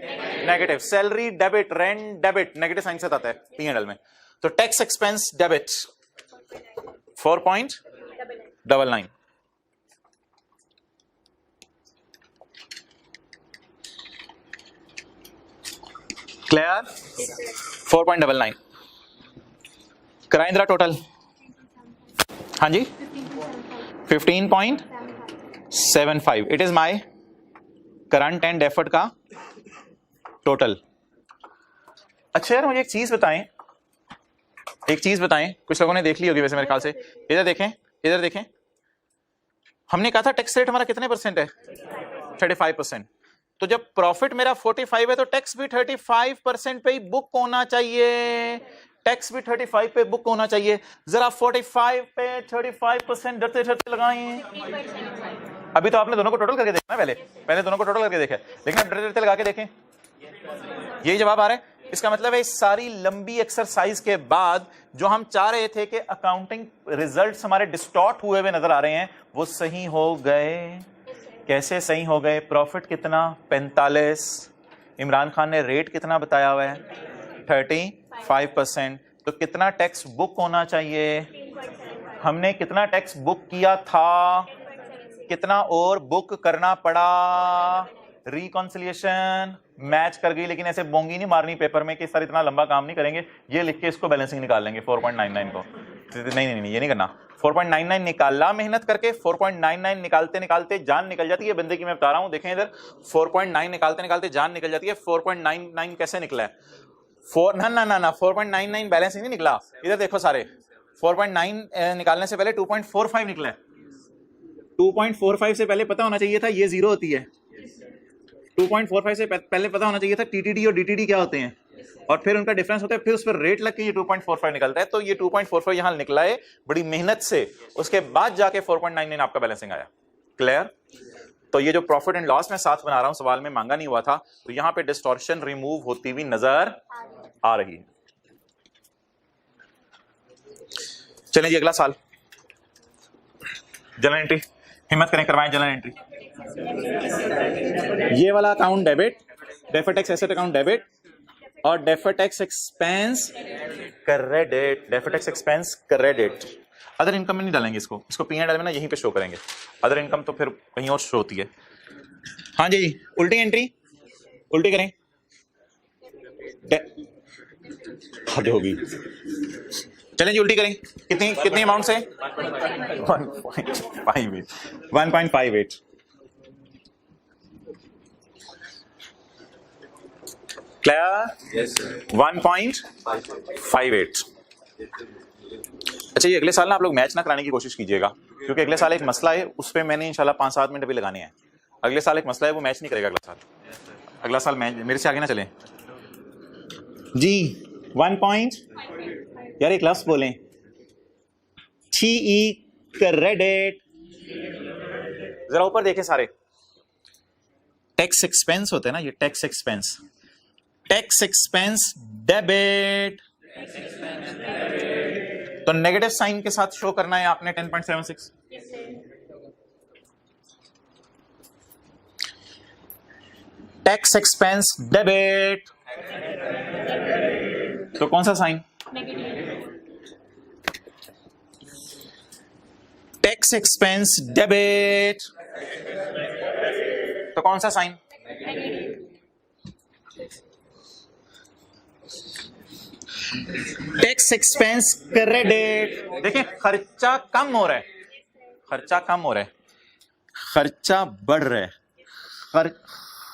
S1: negative, salary debit rent debit negative sign से आता है P&L में। तो टैक्स एक्सपेंस डेबिट 4.99 क्लियर? 4.99 कराएं जरा टोटल। हाँ जी 15.75 it is my current and deferred का टोटल। अच्छा यार मुझे एक चीज बताएं, कुछ लोगों ने देख ली होगी वैसे मेरे ख्याल से। इधर देखें हमने कहा था टैक्स रेट हमारा कितने परसेंट है? 35%। तो जब प्रॉफिट मेरा 45 है तो टैक्स भी 35% पे ही बुक होना चाहिए, टैक्स भी 35 पे बुक होना चाहिए। जरा 45 पे 35% डरते डरते लगाएं। अभी तो आपने दोनों को टोटल करके देखना, पहले दोनों को टोटल करके देखे, लेकिन अब डरते डरते लगा के देखें, यही जवाब आ रहा है। इसका मतलब है इस सारी लंबी एक्सरसाइज के बाद जो हम चाह रहे थे कि अकाउंटिंग रिजल्ट्स हमारे डिस्टॉर्ट हुए हुए नजर आ रहे हैं वो सही हो गए। कैसे सही हो गए? प्रॉफिट कितना? 45। इमरान खान ने रेट कितना बताया हुआ है? 35%। तो कितना टैक्स बुक होना चाहिए? हमने कितना टैक्स बुक किया था? कितना और बुक करना पड़ा? रिकॉन्सिलिएशन मैच कर गई, लेकिन ऐसे बोंगी नहीं मारनी पेपर में कि सर इतना लंबा काम नहीं करेंगे, ये लिख के इसको बैलेंसिंग निकाल लेंगे 4.99 को। नहीं ये नहीं करना। 4.99 निकाला मेहनत करके, 4.99 निकालते निकालते जान निकल जाती है बंदे की। मैं बता रहा हूं, देखें इधर 4.9 निकालते निकालते जान निकल जाती है। 4.99 कैसे निकला है? 4.99 बैलेंसिंग नहीं निकला। इधर देखो सारे 4.9 निकालने से पहले 2.45 निकला है। 2.45 से पहले पता होना चाहिए था ये जीरो होती है। 2.45 से पहले पता होना चाहिए था TTD और DTD क्या होते हैं, और फिर उनका डिफरेंस होता है, फिर उस पर रेट लग के ये 2.45 निकलता है। तो ये 2.45 यहां निकला है बड़ी मेहनत से, उसके बाद जाके 4.99 आपका बैलेंसिंग आया। क्लियर? तो ये जो प्रॉफिट एंड लॉस में साथ बना रहा हूं, सवाल में मांगा नहीं हुआ था, तो यहां पे डिस्टॉर्शन रिमूव होती हुई नजर आ रही है। चलें जी अगला साल, जनरल एंट्री। हिम्मत करें करवाएं जनरल एंट्री। ये वाला account debit, deferred tax asset account debit और deferred tax expense credit, deferred tax expense credit. Other income में नहीं डालेंगे इसको P&L में ना यहीं पे शो करेंगे। अदर इनकम तो फिर कहीं और शो होती है। हाँ जी उल्टी एंट्री, उल्टी करें। हद होगी। चलें जी उल्टी करें। कितनी अमाउंट से? 1.58। क्लियर? Yes sir. 1.58। अच्छा ये अगले साल ना आप लोग मैच ना कराने की कोशिश कीजिएगा, क्योंकि अगले साल एक मसला है, उस पर मैंने इंशाल्लाह 5-7 मिनट भी लगाने हैं। अगले साल एक मसला है, वो मैच नहीं करेगा अगला साल मैच मेरे से आगे ना चलें जी। 1 पॉइंट यार एक लफ्ज बोलें, TE क्रेडिट। जरा ऊपर देखें सारे, टैक्स एक्सपेंस होते हैं ना, ये tax expense, tax expense debit. तो नेगेटिव साइन के साथ शो करना है आपने 10.76। टैक्स एक्सपेंस डेबिट, तो कौन सा साइन? टैक्स एक्सपेंस डेबिट, तो कौन सा साइन? Tax expense credit. देखिए खर्चा कम हो रहा है, खर्चा कम हो रहा है, खर्चा बढ़ रहा है,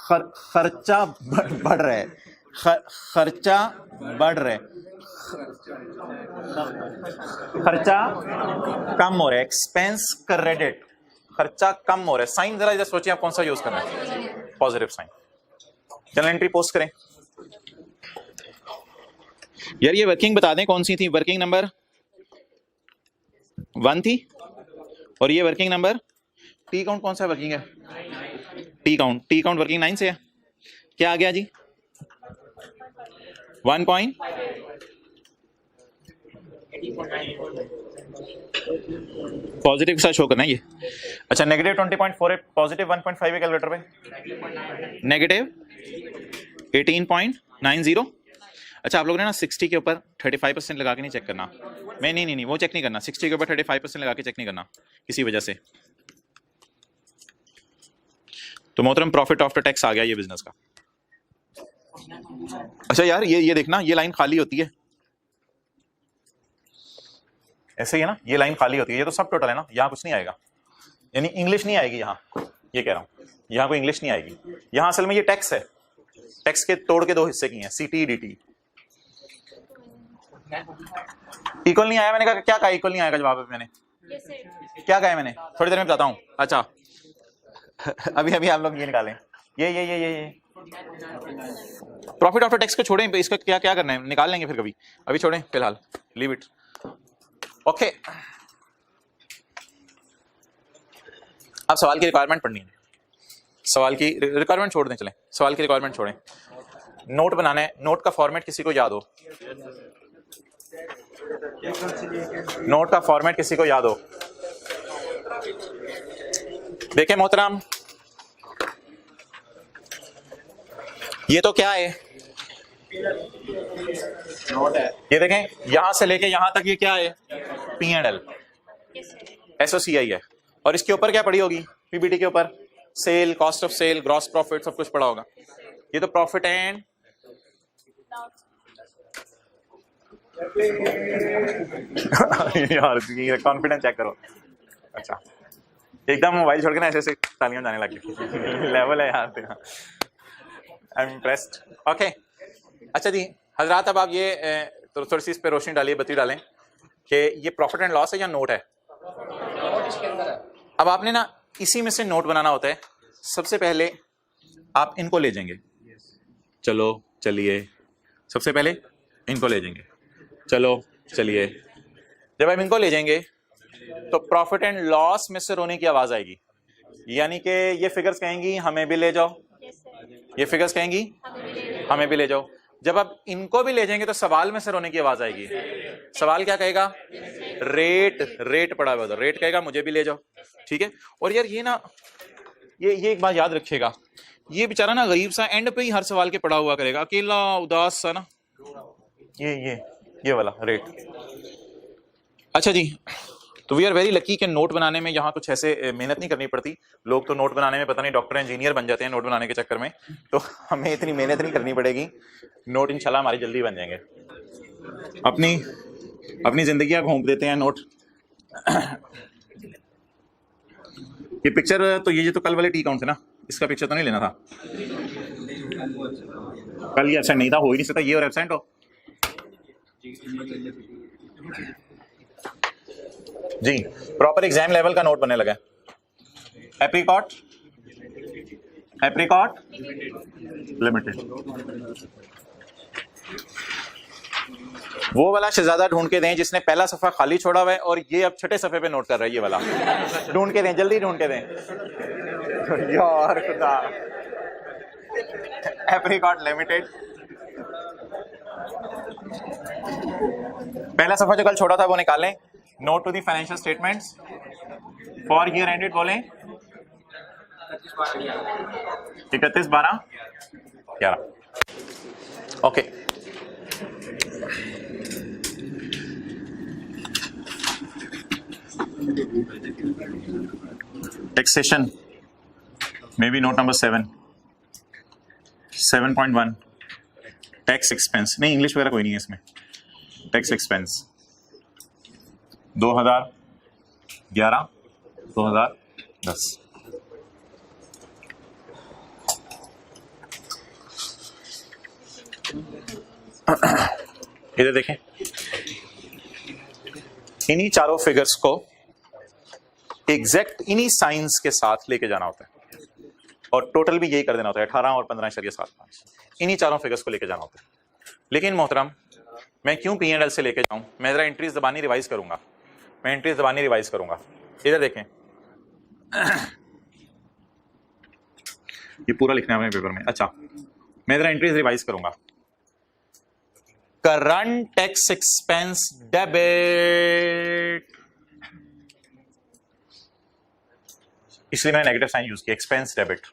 S1: खर्चा बढ़ रहा है, खर्चा बढ़ रहा है, खर्चा कम हो रहा है। एक्सपेंस क्रेडिट, खर्चा कम हो रहा है। साइन जरा इधर सोचिए आप कौन सा यूज करना है, पॉजिटिव साइन। चलो एंट्री पोस्ट करें। यार ये वर्किंग बता दें कौन सी थी। वर्किंग नंबर 1 थी और ये वर्किंग नंबर टी काउंट कौन सा वर्किंग है? टी काउंट वर्किंग 9 से है। क्या आ गया जी? 1 पॉइंट पॉजिटिव सा शो करना है ये। अच्छा नेगेटिव 20.48, पॉजिटिव 1.5 है कैलकुलेटर पे, नेगेटिव 18.90। अच्छा आप लोगों ने ना 60 के ऊपर 35% लगा के नहीं चेक करना। मैं नहीं वो चेक नहीं करना। 60 के ऊपर 35% लगा के चेक नहीं करना किसी वजह से। तो मोहतरम प्रॉफिट आफ्टर टैक्स आ गया ये बिजनेस का। अच्छा यार ये देखना, ये लाइन खाली होती है ऐसे ही है ना, ये लाइन खाली होती है। ये तो सब टोटल है ना, यहाँ कुछ नहीं आएगा, यानी इंग्लिश नहीं आएगी यहाँ। ये कह रहा हूँ यहाँ कोई इंग्लिश नहीं आएगी। यहाँ असल में ये टैक्स है, टैक्स के तोड़ के 2 हिस्से किए हैं, सीटी डीटी। इक्वल नहीं आया, मैंने कहा क्या कहा इक्वल नहीं आएगा जवाब मैंने क्या कहा है मैंने, थोड़ी देर में बताता हूँ। अच्छा अभी आप लोग ये निकालें, ये प्रॉफिट आफ्टर टैक्स को छोड़ें, इसका क्या क्या करना है निकाल लेंगे फिर कभी, अभी छोड़ें फिलहाल, लीव इट। ओके अब सवाल की रिक्वायरमेंट पढ़नी है। सवाल की रिक्वायरमेंट छोड़ दें, चलें सवाल की रिक्वायरमेंट छोड़ें। नोट बनाना है, नोट का फॉर्मेट किसी को याद हो? नोट का फॉर्मेट किसी को याद हो? देखें मोहतरम, ये तो क्या है, नोट है। ये देखें यहां से लेके यहां तक ये क्या है, P&L, SOCI है। और इसके ऊपर क्या पड़ी होगी? पीबीटी के ऊपर sale, cost of sale, gross profit, सब कुछ पड़ा होगा। ये तो प्रॉफिट एंड यार ये कॉन्फिडेंस चेक करो। अच्छा एकदम मोबाइल छोड़ के ना ऐसे तालियां जाने लगी लेवल है यार तेरा, आई एम इम्प्रेस्ड। ओके अच्छा जी हजरात, अब आप ये थोड़ी सी इस पे रोशनी डालिए, बत्ती डालें कि ये प्रॉफिट एंड लॉस है या नोट है। अब आपने ना इसी में से नोट बनाना होता है। सबसे पहले आप इनको ले जाएंगे, चलो चलिए, सबसे पहले इनको ले जाएंगे, चलो चलिए। जब आप इनको ले जाएंगे तो प्रॉफिट एंड लॉस में से रोने की आवाज आएगी, यानी कि ये फिगर्स कहेंगी हमें भी ले जाओ, ये फिगर्स कहेंगी हमें भी ले जाओ। जब आप इनको भी ले जाएंगे तो सवाल में से रोने की आवाज आएगी। सवाल क्या कहेगा? रेट पड़ा हुआ, रेट कहेगा मुझे भी ले जाओ, ठीक है। और यार ये ना ये एक बात याद रखिएगा, ये बेचारा ना गरीब सा एंड पे ही हर सवाल के पड़ा हुआ करेगा, अकेला उदास सा ना, ये वाला रेट। अच्छा जी, तो वी आर वेरी लकी कि नोट बनाने में यहाँ कुछ ऐसे मेहनत नहीं करनी पड़ती। लोग तो नोट बनाने में पता नहीं डॉक्टर इंजीनियर बन जाते हैं नोट बनाने के चक्कर में, तो हमें इतनी मेहनत नहीं करनी पड़ेगी। नोट इंशाल्लाह हमारी जल्दी बन जाएंगे। अपनी जिंदगी घूम देते हैं नोट। ये पिक्चर तो ये तो कल वाले टी काउंट थे ना, इसका पिक्चर तो नहीं लेना था। कल ये एब्सेंट नहीं था, हो ही नहीं सकता ये और एब्सेंट हो जी। प्रॉपर एग्जाम लेवल का नोट बनने लगा। एप्रिकॉट लिमिटेड, वो वाला शहजादा ढूंढ के दें जिसने पहला सफा खाली छोड़ा हुआ है और ये अब छठे सफे पे नोट कर रहा है। ये वाला ढूंढ के दें, जल्दी ढूंढ के दें यार खुदा। एप्रिकॉट लिमिटेड, पहला सफा जो कल छोड़ा था वो निकालें। Note to the financial statements for year ended बोलें 31/12/11। Okay taxation may be note number 7.1 tax expense नहीं, इंग्लिश वगैरह कोई नहीं है इसमें। Tax expense 2011 2010। इधर देखें, इन्हीं चारों फिगर्स को एग्जैक्ट इन्हीं साइंस के साथ लेके जाना होता है और टोटल भी यही कर देना होता है 18 और 15.75, इन्हीं चारों फिगर्स को लेके जाना होता है। लेकिन मोहतरम मैं क्यों P&L से लेके जाऊं, मैं जरा एंट्रीज दबानी रिवाइज करूंगा, मैं एंट्रीज दबानी रिवाइज करूंगा। इधर देखें, ये पूरा लिखना है अपने पेपर में। अच्छा, मैं जरा एंट्रीज रिवाइज करूंगा। करंट टैक्स एक्सपेंस डेबिट, इसलिए मैंने नेगेटिव साइन यूज किया, expense debit.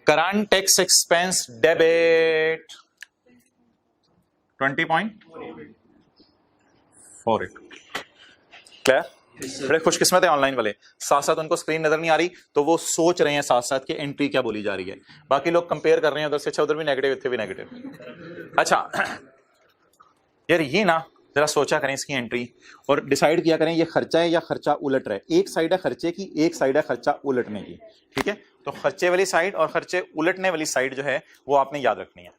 S1: Current tax expense debit 20.48। Clear? बड़े खुशकिस्मत है ऑनलाइन वाले, साथ साथ उनको स्क्रीन नजर नहीं आ रही तो वो सोच रहे हैं साथ साथ कि एंट्री क्या बोली जा रही है। बाकी लोग कंपेयर कर रहे हैं उधर से, अच्छा उधर भी नेगेटिव इतने भी नेगेटिव। अच्छा यार ये ना जरा सोचा करें इसकी एंट्री और डिसाइड किया करें ये खर्चा है या खर्चा उलट रहा है। एक साइड है खर्चे की, एक साइड है खर्चा उलटने की। ठीक है, तो खर्चे वाली साइड और खर्चे उलटने वाली साइड जो है वो आपने याद रखनी है।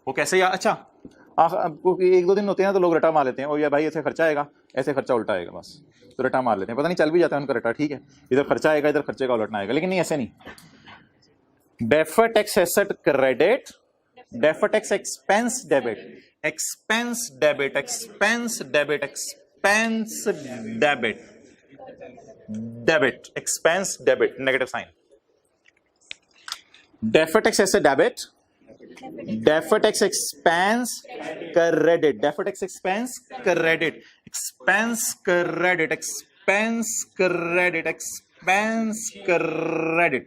S1: वो कैसे यार, अच्छा आपको एक दो दिन होते हैं तो लोग रटा मार लेते हैं, और या भाई ऐसे खर्चा आएगा ऐसे खर्चा उल्टा आएगा, बस तो रटा मार लेते हैं, पता नहीं चल भी जाता है उनका रटा। ठीक है, इधर खर्चा आएगा इधर खर्चे का उलटना आएगा, लेकिन नहीं ऐसे नहीं। Deferred tax asset credit, deferred tax expense debit, expense debit, expense debit, expense debit, debit expense debit negative sign. Deferred tax asset debit, deferred tax expense credit, deferred tax expense credit, expense credit, expense credit, expense credit,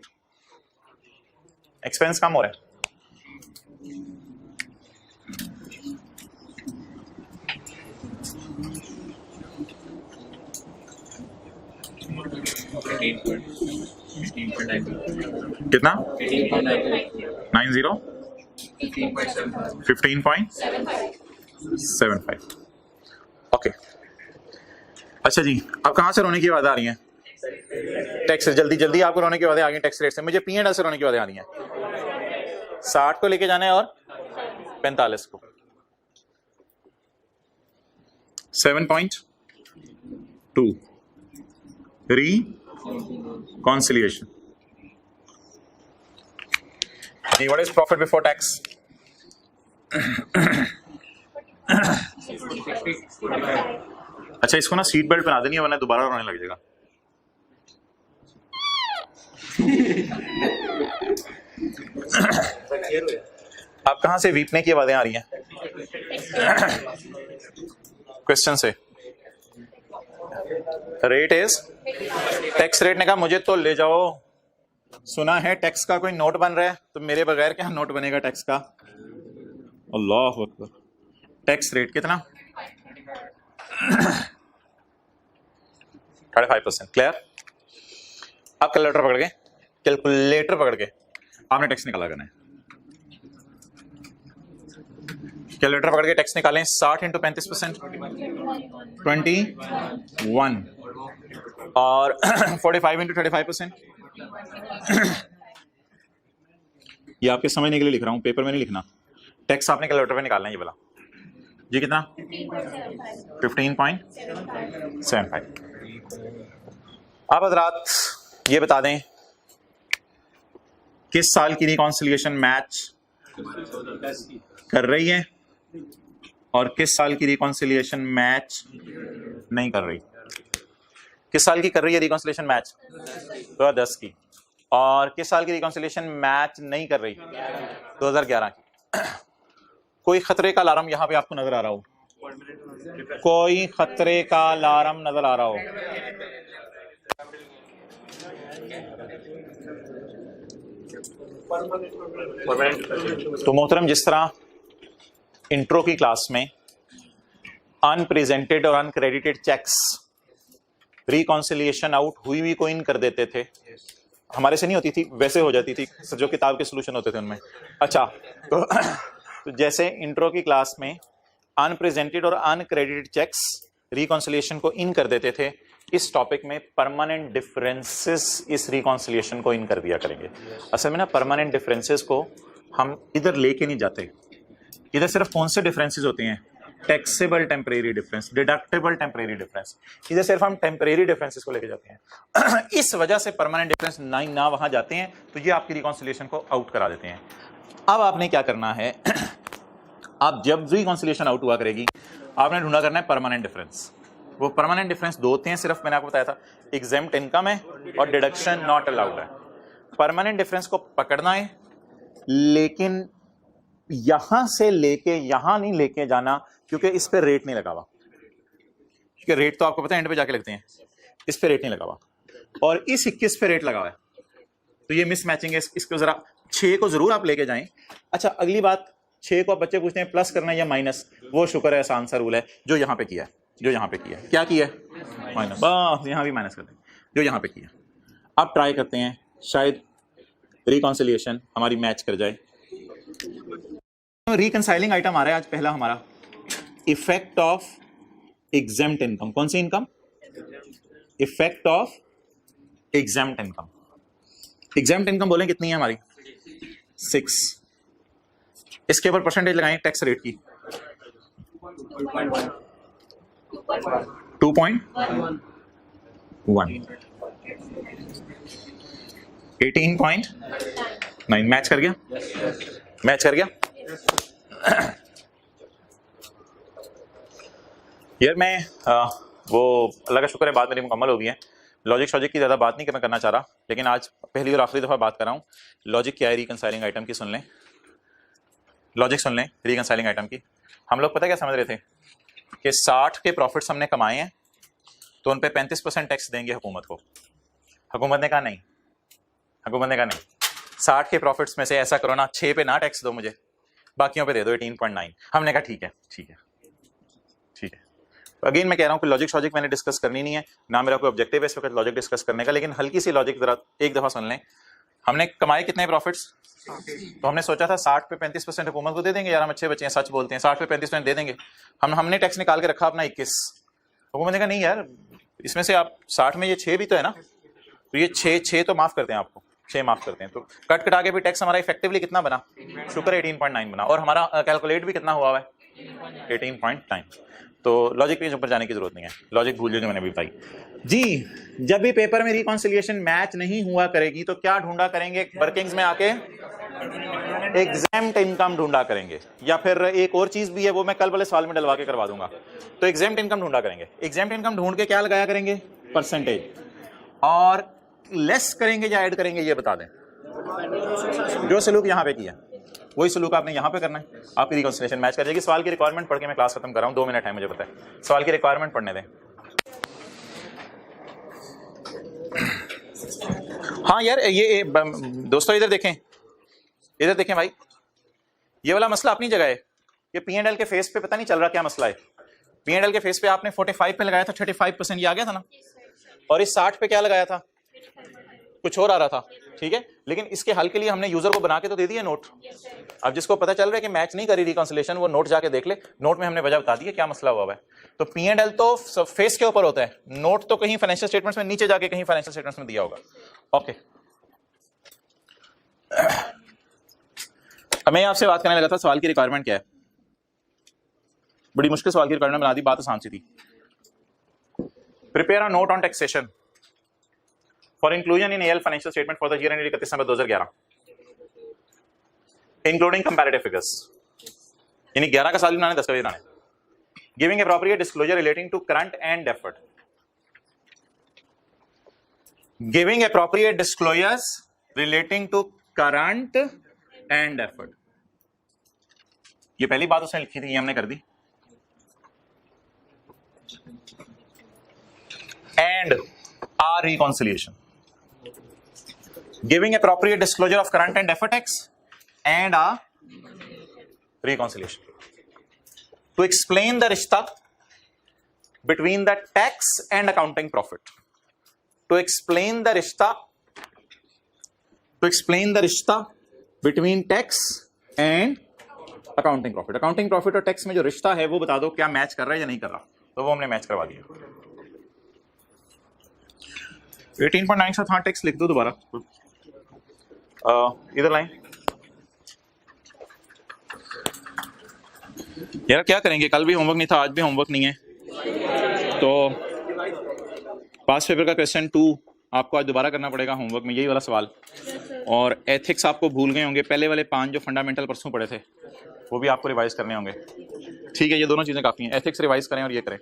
S1: expense कम हो रहा है। कितना 90 15.75। Okay, अच्छा जी, अब कहां से रोने की आवाज़ आ रही है? टैक्स से जल्दी जल्दी आपको रोने की आवाज़ें आ गई टैक्स रेट से। मुझे P&L से रोने की आवाज़ें आ रही हैं। 60 को लेके जाना है और 45 को। 7.2 reconciliation। What is profit before tax? अच्छा, इसको ना सीट बेल्ट पहना देनी है वरना दोबारा रोने लग जाएगा। आप कहां से वीपने की आवाजें आ रही हैं? क्वेश्चन से। रेट इज, टैक्स रेट ने कहा मुझे तो ले जाओ, सुना है टैक्स का कोई नोट बन रहा है, तो मेरे बगैर क्या नोट बनेगा टैक्स का? अल्लाह अकबर। टैक्स रेट कितना? 35%। क्लियर? अब कैलकुलेटर पकड़ के, कैलकुलेटर पकड़ के आपने टैक्स निकाला करना है। कैलकुलेटर पकड़ के टैक्स निकालें। 60 × 35% 21 और 45 × 35%। ये आपके समझने के लिए लिख रहा हूं, पेपर में नहीं लिखना। टैक्स आपने कैलकुलेटर पे निकालना है। ये वाला जी कितना? 15.75। अब हजरात ये बता दें किस साल की रिकॉन्सिलिएशन मैच कर रही है और किस साल की रिकॉन्सिलिएशन मैच नहीं कर रही। किस साल की कर रही है रिकॉन्सिलिएशन मैच? 2010 की। और किस साल की रिकॉन्सिलिएशन मैच नहीं कर रही? 2011 की। कोई खतरे का अलार्म यहां पे आपको नजर आ रहा हो? कोई खतरे का अलार्म नजर आ रहा हो? तो मोहतरम, जिस तरह इंट्रो की क्लास में अनप्रेजेंटेड और अनक्रेडिटेड चेक्स रिकॉन्सिलिएशन आउट हुई हुई को इन कर देते थे, हमारे से नहीं होती थी, वैसे हो जाती थी जो किताब के सोल्यूशन होते थे उनमें। अच्छा तो जैसे इंट्रो की क्लास में अनप्रेजेंटेड और अनक्रेडिटेड चेक्स रिकॉन्सिलिएशन को इन कर देते थे, इस टॉपिक में परमानेंट डिफरेंसेस इस रिकॉन्सिलिएशन को इन कर दिया करेंगे। असल में ना परमानेंट डिफरेंसेस को हम इधर लेके नहीं जाते, इधर सिर्फ कौन से डिफरेंसेस होते हैं, taxable temporary difference, deductible temporary difference, इधर सिर्फ हम टेम्परेरी डिफरेंसेस को लेके जाते हैं। इस वजह से परमानेंट डिफरेंस ना वहां जाते हैं, तो ये आपकी रिकॉन्सिलिएशन को आउट करा देते हैं। अब आपने क्या करना है, आप जब रिकॉन्सिलिएशन आउट हुआ करेगी, आपने ढूंढा करना है परमानेंट डिफरेंस। वो परमानेंट डिफरेंस दो होते हैं सिर्फ, मैंने आपको बताया था, एग्जेम्प्ट इनकम है और डिडक्शन नॉट अलाउड है। परमानेंट डिफरेंस को पकड़ना है, लेकिन यहां से लेके यहां नहीं लेके जाना, क्योंकि इस पे रेट नहीं लगा हुआ, क्योंकि रेट तो आपको पता है एंड पे जाके लगते हैं, इस पे रेट नहीं लगा हुआ और इस 21 पे रेट लगा हुआ है, तो ये मिसमैचिंग है। इसको जरा 6 को जरूर आप लेके जाएं। अच्छा, अगली बात, 6 को आप बच्चे पूछते हैं प्लस करना है या माइनस, वो शुक्र है आसान सा रूल है जो यहाँ पे किया है, जो यहाँ पे किया है, क्या किया है, माइनस, बस यहाँ भी माइनस कर दें जो यहाँ पे किया। अब ट्राई करते हैं, शायद रिकॉन्सिलिएशन हमारी मैच कर जाए। रिकंसाइलिंग आइटम आ रहा है आज पहला हमारा, इफेक्ट ऑफ एग्जेम्प्ट इनकम। कौन सी income, effect of exempt income. Exempt income बोलें कितनी है हमारी, 6। इसके ऊपर परसेंटेज लगाएं टैक्स रेट की, 2.1, 18.9 मैच कर गया, मैच कर गया। यार मैं वो अल्लाह का शुक्र है बात मेरी मुकम्मल हो गई है। लॉजिक शॉजिक की ज़्यादा बात नहीं करना चाह रहा, लेकिन आज पहली और आखिरी दफ़ा बात कर रहा हूँ। लॉजिक क्या है रिकंसाइलिंग आइटम की, सुन लें, लॉजिक सुन लें रिकंसाइलिंग आइटम की। हम लोग पता क्या समझ रहे थे कि 60 के प्रॉफिट्स हमने कमाए हैं तो उन पे 35% टैक्स देंगे हुकूमत को। हुकूमत ने कहा नहीं, हुकूमत ने कहा नहीं, 60 के प्रॉफिट्स में से ऐसा करो ना 6 पे ना टैक्स दो मुझे, बाकियों पे दे दो 18.9। हमने कहा ठीक है ठीक है ठीक है। अगेन मैं कह रहा हूँ कि लॉजिक शॉजिक मैंने डिस्कस करनी नहीं है, ना मेरा कोई ऑब्जेक्टिव है इस वक्त लॉजिक डिस्कस करने का, लेकिन हल्की सी लॉजिक जरा एक दफ़ा सुन लें। हमने कमाए कितने प्रॉफिट्स, तो हमने सोचा था 60 पे 35% हुकूमत को दे देंगे, यार हम अच्छे बच्चे हैं सच बोलते हैं, 60 पे 35% दे देंगे। हमने टैक्स निकाल के रखा अपना 21। हुकूमत ने कहा नहीं यार, इसमें से आप 60 में ये 6 भी तो है ना, तो ये 6 तो माफ करते हैं आपको, 6 माफ करते हैं, तो कट कटा के भी टैक्स हमारा इफेक्टिवली कितना बना, शुक्र 18.9 बना, और हमारा कैलकुलेट भी कितना हुआ है 18.9। तो लॉजिक के ऊपर जाने की जरूरत नहीं है, लॉजिक भूल जो मैंने भी बताई जी। जब भी पेपर में रिकॉन्सिलिएशन मैच नहीं हुआ करेगी तो क्या ढूंढा करेंगे, वर्किंग्स में आके एग्जेम्प्ट इनकम ढूंढा करेंगे, या फिर एक और चीज भी है वो मैं कल वाले सवाल में डलवा के करवा दूंगा। तो एग्जेम्प्ट इनकम ढूंढा करेंगे, एग्जेम्प्ट इनकम ढूंढ के क्या लगाया करेंगे, परसेंटेज, और लेस करेंगे या ऐड करेंगे ये बता दें। जो सलूक यहाँ पे किया वही सलूक आपने यहाँ पे करना है, आपकी रिकॉन्सिलिएशन मैच कर जाएगी। सवाल की रिक्वायरमेंट पढ़ के मैं क्लास खत्म कर रहा हूँ, 2 मिनट है मुझे पता है, सवाल की रिक्वायरमेंट पढ़ने दें। हाँ यार ये दोस्तों इधर देखें, इधर देखें भाई, ये वाला मसला अपनी जगह है। ये P&L के फेस पे पता नहीं चल रहा क्या मसला है। P&L के फेस पे आपने 45 पे लगाया था, 35% ये आ गया था ना, और इस 60 पे क्या लगाया था, कुछ और आ रहा था, ठीक है। लेकिन इसके हल के लिए हमने यूजर को बना के तो दे दिया नोट। अब जिसको पता चल रहा है कि मैच नहीं करी रिकॉन्सिलिएशन, वो नोट जाके देख ले, नोट में हमने वजह बता दी है क्या मसला हुआ है। तो P&L तो फेस के ऊपर होता है, नोट तो कहीं फाइनेंशियल स्टेटमेंट्स में नीचे जाके कहीं फाइनेंशियल स्टेटमेंट्स में दिया होगा। ओके, अब मैं आपसे बात करने लगा था सवाल की रिक्वायरमेंट क्या है। बड़ी मुश्किल सवाल की रिक्वायरमेंट बना दी, बात आसान सी थी। Prepare a note on taxation for inclusion in एल financial statement for the year ended 31 December 2011 including comparative figures. यानी 11 का साल बनाने, 10 का भी बनाने। Giving appropriate disclosure relating to current and deferred. Giving appropriate disclosures relating to current and deferred. ये पहली बात उसने लिखी थी, ये हमने कर दी। And our reconciliation, giving appropriate disclosure of current and deferred tax and a reconciliation to explain the rishta between the tax and accounting profit, to explain the rishta to explain the रिश्ता between tax and accounting profit. Accounting profit और tax में जो रिश्ता है वो बता दो क्या मैच कर रहा है या नहीं कर रहा। तो वो हमने मैच करवा दिया। 18.9 से था टैक्स लिख दो दोबारा इधर लाइन। यार क्या करेंगे, कल भी होमवर्क नहीं था, आज भी होमवर्क नहीं है, तो पास्ट पेपर का क्वेश्चन 2 आपको आज दोबारा करना पड़ेगा होमवर्क में, यही वाला सवाल। और एथिक्स आपको भूल गए होंगे, पहले वाले 5 जो फंडामेंटल परसों पढ़े थे वो भी आपको रिवाइज करने होंगे। ठीक है, ये दोनों चीज़ें काफ़ी हैं, एथिक्स रिवाइज करें और ये करें।